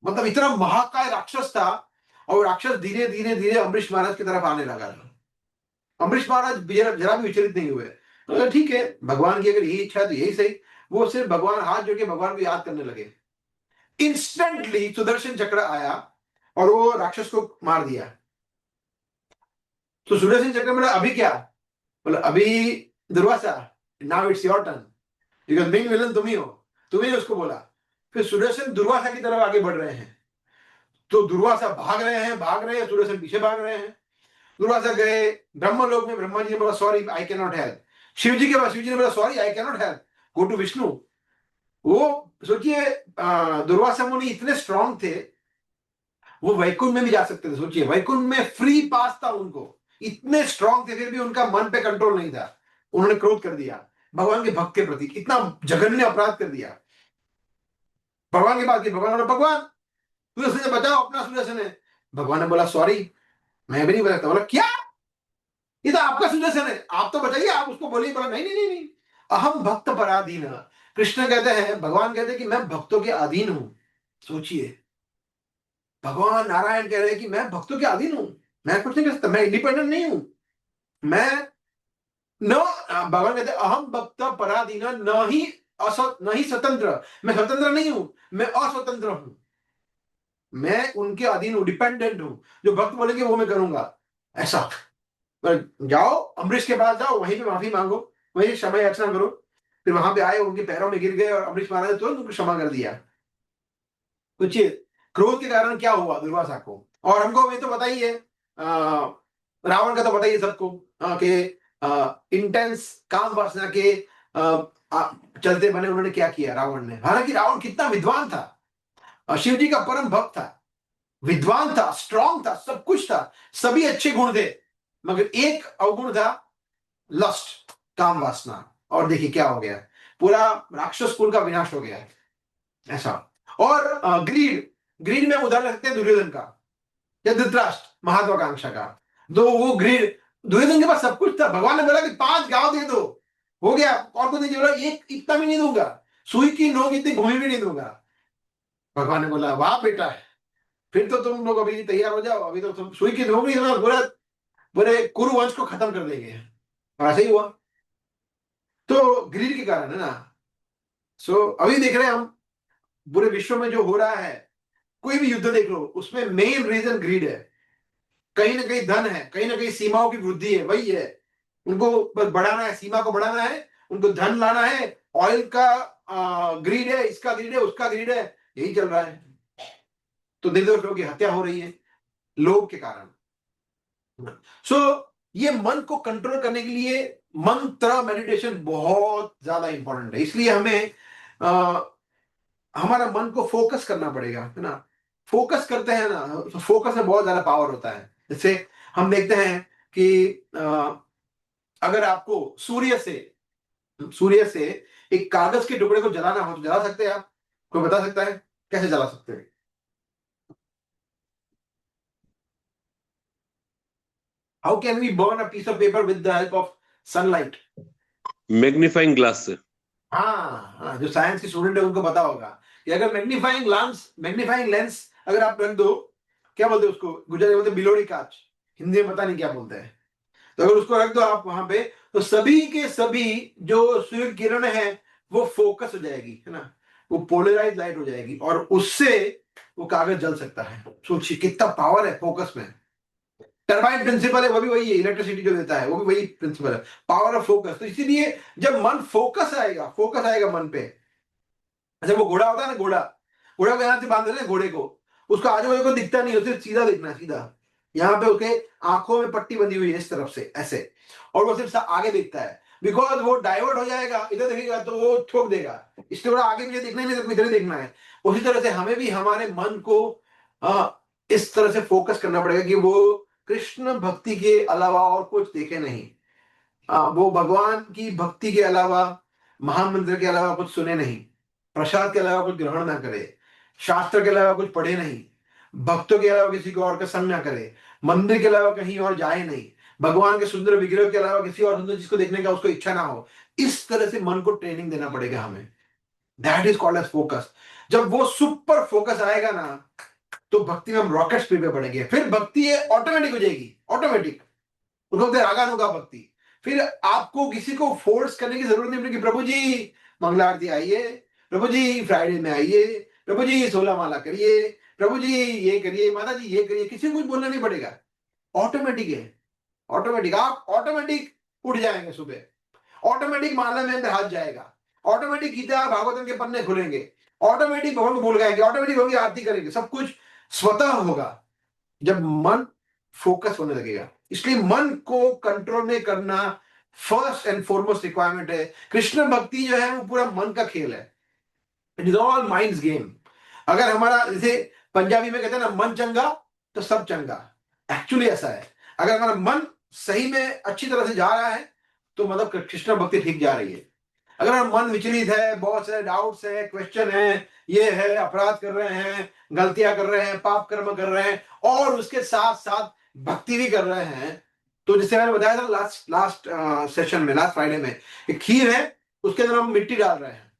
मतलब इतना महाकाय राक्षस था, और राक्षस धीरे धीरे धीरे अम्बरीश महाराज की तरफ आने लगा। अम्बरीश महाराज जरा भी विचलित नहीं हुए, तो ठीक है, भगवान की अगर यही इच्छा है तो यही सही। वो सिर्फ भगवान हाथ जोड़ के भगवान को याद करने लगे। इंस्टेंटली सुदर्शन चक्र आया और वो राक्षस को मार दिया। तो सुदर्शन चक्र बोला अभी क्या, बोला अभी Durvasa, now it's your turn, because main villain तुम ही हो, तुम्हें उसको बोला। फिर सुदर्शन दुर्वासा की तरफ आगे बढ़ रहे हैं, तो दुर्वासा भाग रहे हैं, सुदर्शन पीछे भाग रहे हैं। दुर्वासा गए ब्रह्मलोक में, ब्रह्मा जी ने बोला sorry I can not help. Shiv ji के पास, शिव जी ने बोला sorry I can not help, go to Vishnu. वो सोचिए, दुर्वासा मुनि इतने स्ट्रांग थे, वो वैकुंठ में भी जा सकते थे। सोचिए, वैकुंठ में फ्री पास था उनको, इतने स्ट्रांग थे, फिर भी उनका मन पे कंट्रोल नहीं था। उन्होंने क्रोध कर दिया भगवान के भक्त के प्रति, इतना जघन्य अपराध कर दिया। भगवान की बात की, भगवान बोला भगवान सुदर्शन से बचाओ, अपना सुदर्शन है। भगवान ने बोला सॉरी मैं भी नहीं बचा। बोला क्या, ये तो आपका सुदर्शन है, आप तो बताइए, आप उसको बोलिए। बोला नहीं नहीं नहीं नहीं, अहम भक्त पराधीन। कृष्ण कहते हैं, भगवान कहते हैं कि मैं भक्तों के अधीन हूं। सोचिए, भगवान नारायण कह रहे हैं कि मैं भक्तों के अधीन हूं, मैं कुछ नहीं कर सकता, मैं इंडिपेंडेंट नहीं हूं। मैं न, भगवान कहते हैं अहम भक्त पराधीन, न ही स्वतंत्र, मैं स्वतंत्र नहीं हूं, मैं अस्वतंत्र हूं, मैं उनके अधीन हूं, डिपेंडेंट हूं। जो भक्त बोलेंगे वो मैं करूंगा। ऐसा, पर जाओ अम्बरीश के पास जाओ, वहीं पे माफी मांगो, वहीं क्षमा याचना करो। फिर वहां पे आए, उनके पैरों में गिर गए, और अम्बरीश महाराज ने तुरंत उनको क्षमा कर दिया। सोचिए, क्रोध के कारण क्या हुआ दुर्वासा को। और हमको ये तो बताइए, रावण का तो बताइए सबको, कि इंटेंस काम वासना के चलते बने उन्होंने क्या किया रावण ने। हालांकि रावण कितना विद्वान था, शिव जी का परम भक्त था, विद्वान था, स्ट्रांग था, सब कुछ था, सभी अच्छे गुण थे, मगर एक अवगुण था, लस्ट, काम वासना। और देखिए क्या हो गया, पूरा राक्षस कुल का विनाश हो गया। ऐसा। और ग्रीड, ग्रीड में उदाहरण रखते हैं दुर्योधन का या धृतराष्ट्र, महत्वाकांक्षा का। दो वो ग्रीड, दुर्योधन के पास सब कुछ था, भगवान ने बोला कि 5 गांव दे दो, हो गया, और कुछ नहीं बोला, एक इतना भी नहीं दूंगा, सुई की नोक इतनी भूमि भी नहीं दूंगा। भगवान ने बोला वाह बेटा, फिर तो तुम लोग अभी तैयार हो जाओ, अभी तो तुम सुई की नोक नहीं दूंगा, पूरा पूरे कुरुवंश को खत्म कर देंगे। और ऐसा ही हुआ। तो ग्रीड के कारण है ना। सो अभी देख रहे हैं हम, पूरे विश्व में जो हो रहा है, कोई भी युद्ध देख लो, उसमें मेन रीजन ग्रीड है। कहीं ना कहीं धन है, कहीं ना कहीं सीमाओं की वृद्धि है, वही है। उनको बस बढ़ाना है, सीमा को बढ़ाना है, उनको धन लाना है, ऑयल का ग्रीड है, इसका ग्रीड है, उसका ग्रीड है, यही चल रहा है। तो निर्दोष लोगों की हत्या हो रही है लोभ के कारण। सो ये मन को कंट्रोल करने के लिए मंत्र मेडिटेशन बहुत ज्यादा इंपॉर्टेंट है। इसलिए हमें हमारा मन को फोकस करना पड़ेगा, है ना। फोकस करते हैं ना, तो फोकस में बहुत ज्यादा पावर होता है। जैसे हम देखते हैं कि अगर आपको सूर्य से एक कागज के टुकड़े को जलाना हो तो जला सकते हैं आप? कोई बता सकता है कैसे जला सकते हैं? How can we burn a piece of paper with the help of sunlight? Magnifying glass से। हाँ, जो साइंस के स्टूडेंट है उनको पता होगा कि अगर मैग्नीफाइंग लेंस अगर आप रख दो, क्या बोलते हैं उसको, गुजराती में बोलते हैं बिलोड़ी कांच, हिंदी में पता नहीं क्या बोलते हैं। तो अगर उसको रख दो आप वहां पे, तो सभी के सभी जो सूर्य किरण है वो फोकस हो जाएगी, है ना, वो पोलराइज लाइट हो जाएगी, और उससे वो कागज जल सकता है। सोचिए कितना पावर है फोकस में। टर्बाइन प्रिंसिपल है, वो भी वही है, इलेक्ट्रिसिटी जो देता है वो भी वही प्रिंसिपल है, पावर ऑफ फोकस। तो इसीलिए जब मन फोकस आएगा मन पे। अच्छा, वो घोड़ा होता है ना, घोड़ा को यहां से बांध देना घोड़े को, उसको आजू बाजू को दिखता नहीं, उसे सीधा देखना है, सीधा, यहाँ पे उसके आंखों में पट्टी बंधी हुई है इस तरफ से ऐसे, और वो सिर्फ आगे देखता है, बिकॉज वो डाइवर्ट हो जाएगा, इधर देखेगा तो वो ठोक देगा, इसलिए थोड़ा आगे मुझे देखना ही नहीं, इधर ही देखना है। उसी तरह से हमें भी हमारे मन को इस तरह से फोकस करना पड़ेगा कि वो कृष्ण भक्ति के अलावा और कुछ देखे नहीं, वो भगवान की भक्ति के अलावा, महामंत्र के अलावा कुछ सुने नहीं, प्रसाद के अलावा कुछ ग्रहण ना करे, शास्त्र के अलावा कुछ पढ़े नहीं, भक्तों के अलावा किसी को और का संग ना करे, मंदिर के अलावा कहीं और जाए नहीं, भगवान के सुंदर विग्रह के अलावा किसी और सुंदर चीज को देखने का उसको इच्छा ना हो। इस तरह से मन को ट्रेनिंग देना पड़ेगा हमें। That is called as focus. जब वो सुपर फोकस आएगा ना, तो भक्ति में हम रॉकेट स्पीड पे बढ़ेंगे, फिर भक्ति ऑटोमेटिक हो जाएगी, ऑटोमेटिक, उसको बोलते हैं रागानुगा भक्ति। फिर आपको किसी को फोर्स करने की जरूरत नहीं पड़ेगी, प्रभु जी मंगला आरती आइए, प्रभु जी फ्राइडे में आइए, प्रभु जी 16 माला करिए, प्रभु जी ये करिए, माता जी ये करिए, किसी को कुछ बोलना नहीं पड़ेगा, ऑटोमेटिक है, ऑटोमेटिक। आप ऑटोमेटिक उठ जाएंगे सुबह, ऑटोमेटिक माला में अंदर हाथ जाएगा, ऑटोमेटिक गीता भागवतम के पन्ने खुलेंगे, ऑटोमेटिक भगवान को भूल गाएंगे, ऑटोमेटिक होगी आरती करेंगे, सब कुछ स्वतः होगा जब मन फोकस होने लगेगा। इसलिए मन को कंट्रोल में करना फर्स्ट एंड फॉरमोस्ट रिक्वायरमेंट है। कृष्ण भक्ति जो है वो पूरा मन का खेल है, it is all minds game. अगर हमारा, जैसे पंजाबी में कहते हैं ना, मन चंगा तो सब चंगा, एक्चुअली ऐसा है। अगर हमारा मन सही में अच्छी तरह से जा रहा है तो मतलब कृष्ण भक्ति ठीक जा रही है। अगर हमारा मन विचलित है, बहुत सारे डाउट्स है, क्वेश्चन है, ये है, अपराध कर रहे हैं, गलतियां कर रहे हैं, पाप कर्म कर रहे हैं, और उसके साथ साथ भक्ति भी कर रहे हैं, तो जैसे मैंने बताया था लास्ट सेशन में, लास्ट फ्राइडे में, एक खीर है, उसके अंदर हम मिट्टी डाल रहे हैं,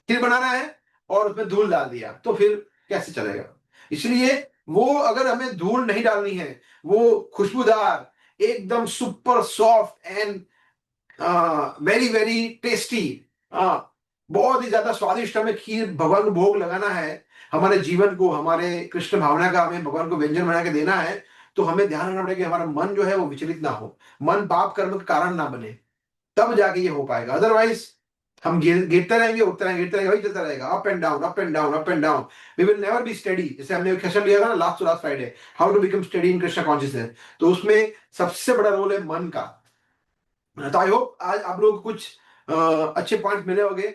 खीर बनाना है और उसमें धूल डाल दिया, तो फिर कैसे चलेगा? इसलिए वो, अगर हमें धूल नहीं डालनी है, वो खुशबूदार एकदम super soft and very very tasty, बहुत ही ज्यादा स्वादिष्ट हमें खीर भगवान को भोग लगाना है, हमारे जीवन को, हमारे कृष्ण भावना का हमें भगवान को व्यंजन बना के देना है, तो हमें ध्यान रखना पड़ेगा कि हमारा मन जो है वो विचलित ना हो, मन पाप कर्म के कारण ना बने, तब जाके ये हो पाएगा। अदरवाइज हम गिरते रहेंगे, उठते रहेंगे, गिरते रहेंगे, वही चलता रहेगा, up and down, up and down, up and down. We will never be steady. जैसे हमने एक सेशन लिया था ना last to last Friday, how to become steady in Krishna consciousness, तो उसमें सबसे बड़ा रोल है मन का। तो आई होप आज आप लोग को कुछ अच्छे पॉइंट मिले होंगे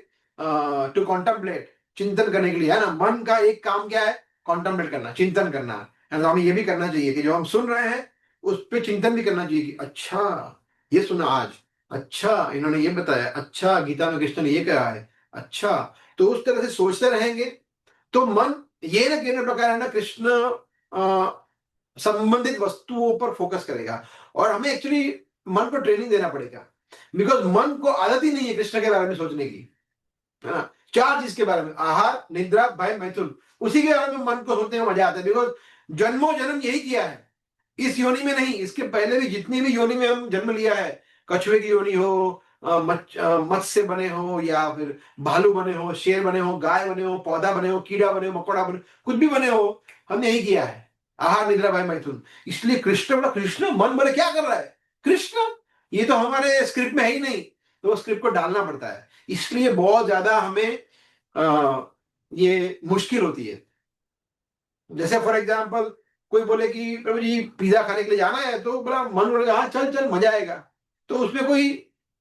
टू कॉन्टेम्पलेट, चिंतन करने के लिए, है ना। मन का एक काम क्या है? कॉन्टेम्पलेट करना, चिंतन करना है। तो हमें ये भी करना चाहिए कि जो हम सुन रहे हैं उस पर चिंतन भी करना चाहिए कि अच्छा ये सुना आज, अच्छा इन्होंने ये बताया, अच्छा गीता में कृष्ण ने ये कहा है, अच्छा। तो उस तरह से सोचते रहेंगे तो मन ये ना किसी प्रकार है ना कृष्ण संबंधित वस्तुओं पर फोकस करेगा। और हमें एक्चुअली मन को ट्रेनिंग देना पड़ेगा, बिकॉज मन को आदत ही नहीं है कृष्ण के बारे में सोचने की, है ना। चार चीज के बारे में, आहार, निद्रा, भय, मैथुन, उसी के बारे में मन को सोचने में मजा आता है, बिकॉज जन्मों जन्म यही किया है, इस योनि में नहीं, इसके पहले भी जितनी भी योनि में हम जन्म लिया है, कछुए की योनि हो, मत्स्य बने हो, या फिर भालू बने हो, शेर बने हो, गाय बने हो, पौधा बने हो, कीड़ा बने हो, मकोड़ा बने हो, कुछ भी बने हो, हमने यही किया है, आहार, निद्रा, भय, मैथुन। इसलिए कृष्ण बोला, कृष्ण मन बोले क्या कर रहा है कृष्ण, ये तो हमारे स्क्रिप्ट में है ही नहीं, तो वो स्क्रिप्ट को डालना पड़ता है। इसलिए बहुत ज्यादा हमें ये मुश्किल होती है। जैसे फॉर एग्जाम्पल कोई बोले कि प्रभु जी पिज्जा खाने के लिए जाना है, तो बोला मन बोलेगा हाँ चल चल मजा आएगा, तो उसमें कोई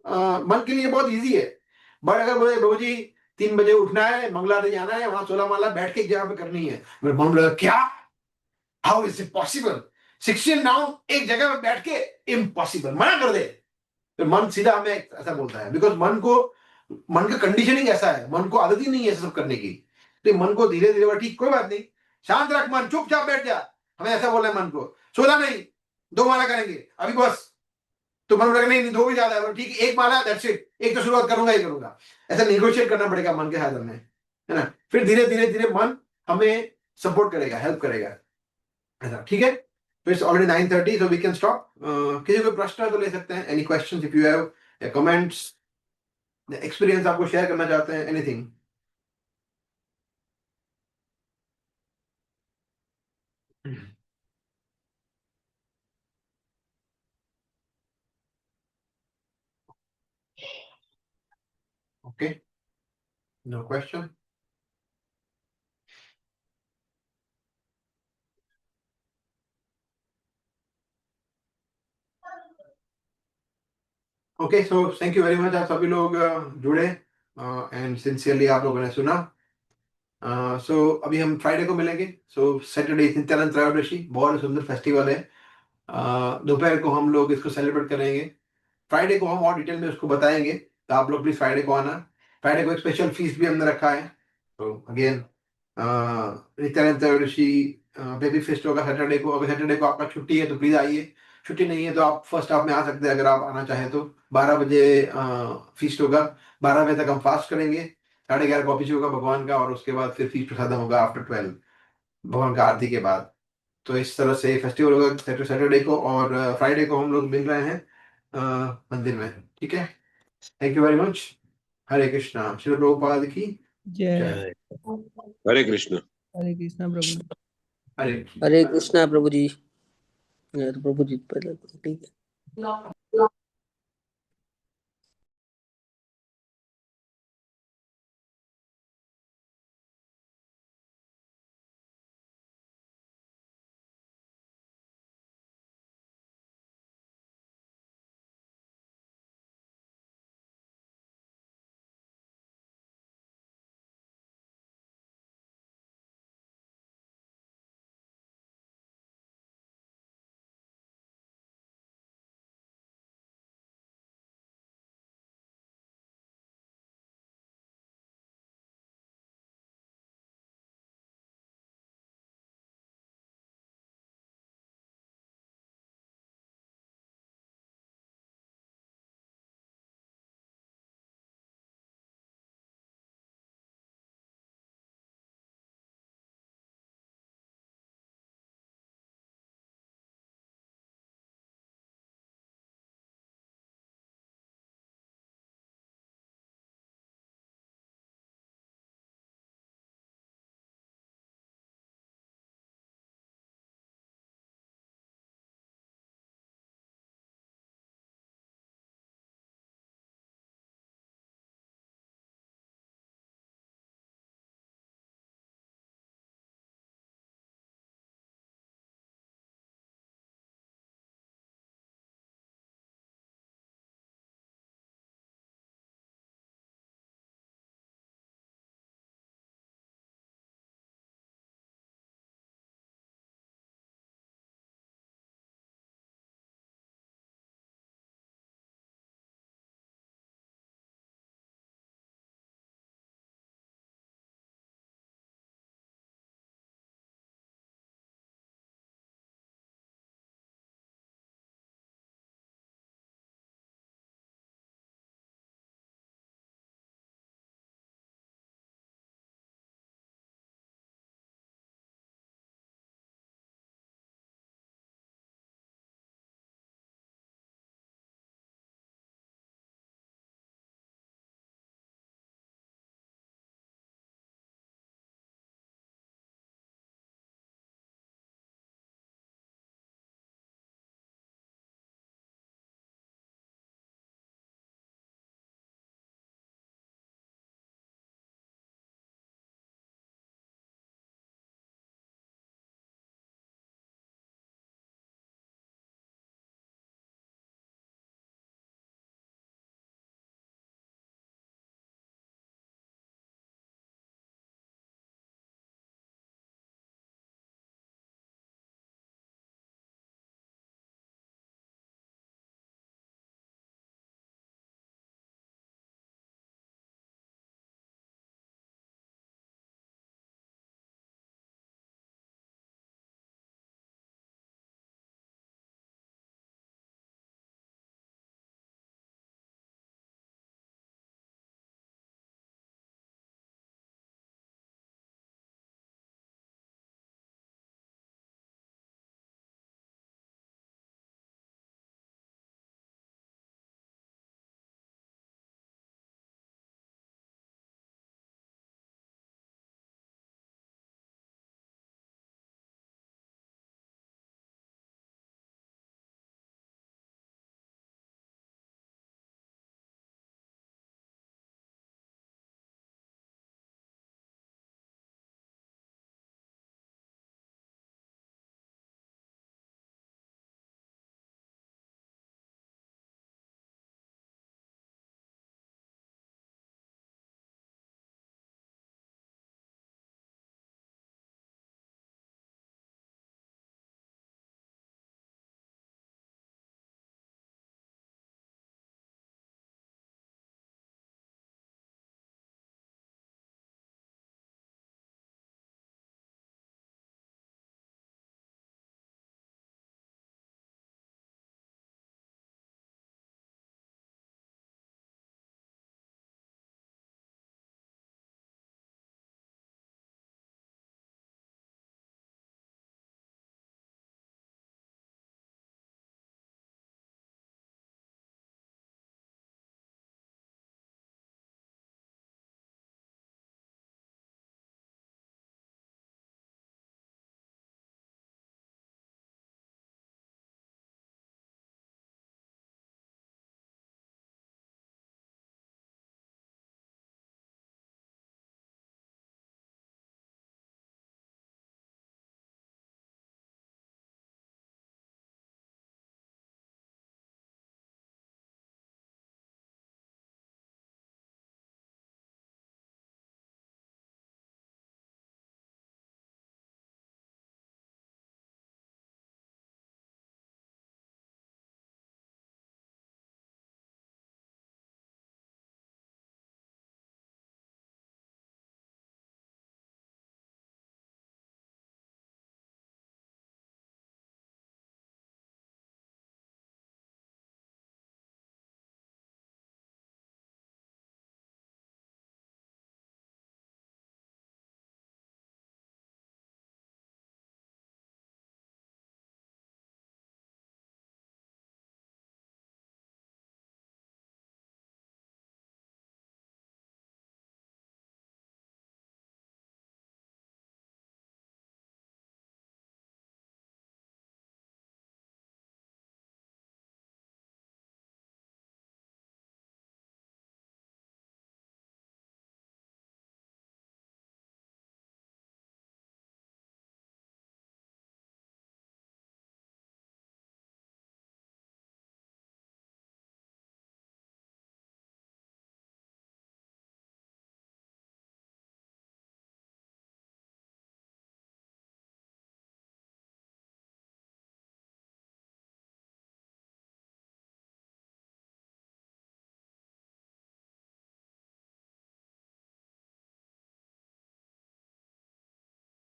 मन के लिए बहुत इजी है। बट अगर बोले प्रभु जी 3 बजे उठना है, मंगला आरती जाना है, वहां 16 माला बैठ के एक जगह पे करनी है, मेरे मन बोलेगा क्या, how is it possible, 16 now एक जगह पे बैठ के, इम्पॉसिबल, मना कर दे। फिर मन सीधा हमें ऐसा बोलता है, बिकॉज मन का कंडीशनिंग ऐसा है, मन को आदत ही नहीं है सब करने की। तो मन को धीरे धीरे, ठीक कोई बात नहीं, शांत रख मन, चुपचाप बैठ जा, हमें ऐसा बोला है मन को, 16 नहीं 2 माला करेंगे अभी बस, तो मन बोलेगा नहीं 2 भी ज्यादा है, ठीक है 1 माला, दैट्स इट, एक तो शुरुआत करूंगा ही करूंगा। ऐसा निगोशिएट करना पड़ेगा मन के साथ हमें, है ना। फिर धीरे धीरे धीरे मन हमें सपोर्ट करेगा, हेल्प करेगा, ऐसा, ठीक है। तो it's already 9:30, so we can stop. किसी कोई प्रश्न है तो ले सकते हैं, any questions if you have, या कमेंट्स, एक्सपीरियंस आपको शेयर करना चाहते हैं, anything. Okay, no question. Okay, so thank you very much, आप सभी लोग जुड़े एंड सिंसियरली आप लोगों ने सुना। सो अभी हम फ्राइडे को मिलेंगे। सो सैटरडे नित्यानंद त्रयोदशी, बहुत सुंदर फेस्टिवल है। दोपहर को हम लोग इसको सेलिब्रेट करेंगे। फ्राइडे को हम और डिटेल में उसको बताएंगे, तो आप लोग प्लीज फ्राइडे को आना। फ्राइडे को एक स्पेशल फीस्ट भी हमने रखा है। तो अगेन नित्यानंद त्रयोदशी बेबी फेस्ट होगा सैटरडे को। अगर सैटरडे को आपका छुट्टी है तो प्लीज आइए, छुट्टी नहीं है तो आप फर्स्ट हाफ में आ सकते हैं अगर आप आना चाहें तो। 12 बजे फीस्ट होगा, 12 बजे तक हम फास्ट करेंगे, 11:30 को ऑफिस होगा भगवान का, और उसके बाद फिर फीस्ट प्रसादम होगा आफ्टर 12 भगवान का आरती के बाद। तो इस तरह से फेस्टिवल होगा सैटरडे को, और फ्राइडे को हम लोग मिल रहे हैं मंदिर में। ठीक है, थैंक यू वेरी मच। हरे कृष्णा, श्री प्रभुपाद की जय जय। हरे कृष्ण। हरे कृष्णा प्रभु। हरे हरे कृष्णा प्रभु जी। ये तो प्रभु जी पहले ठीक है।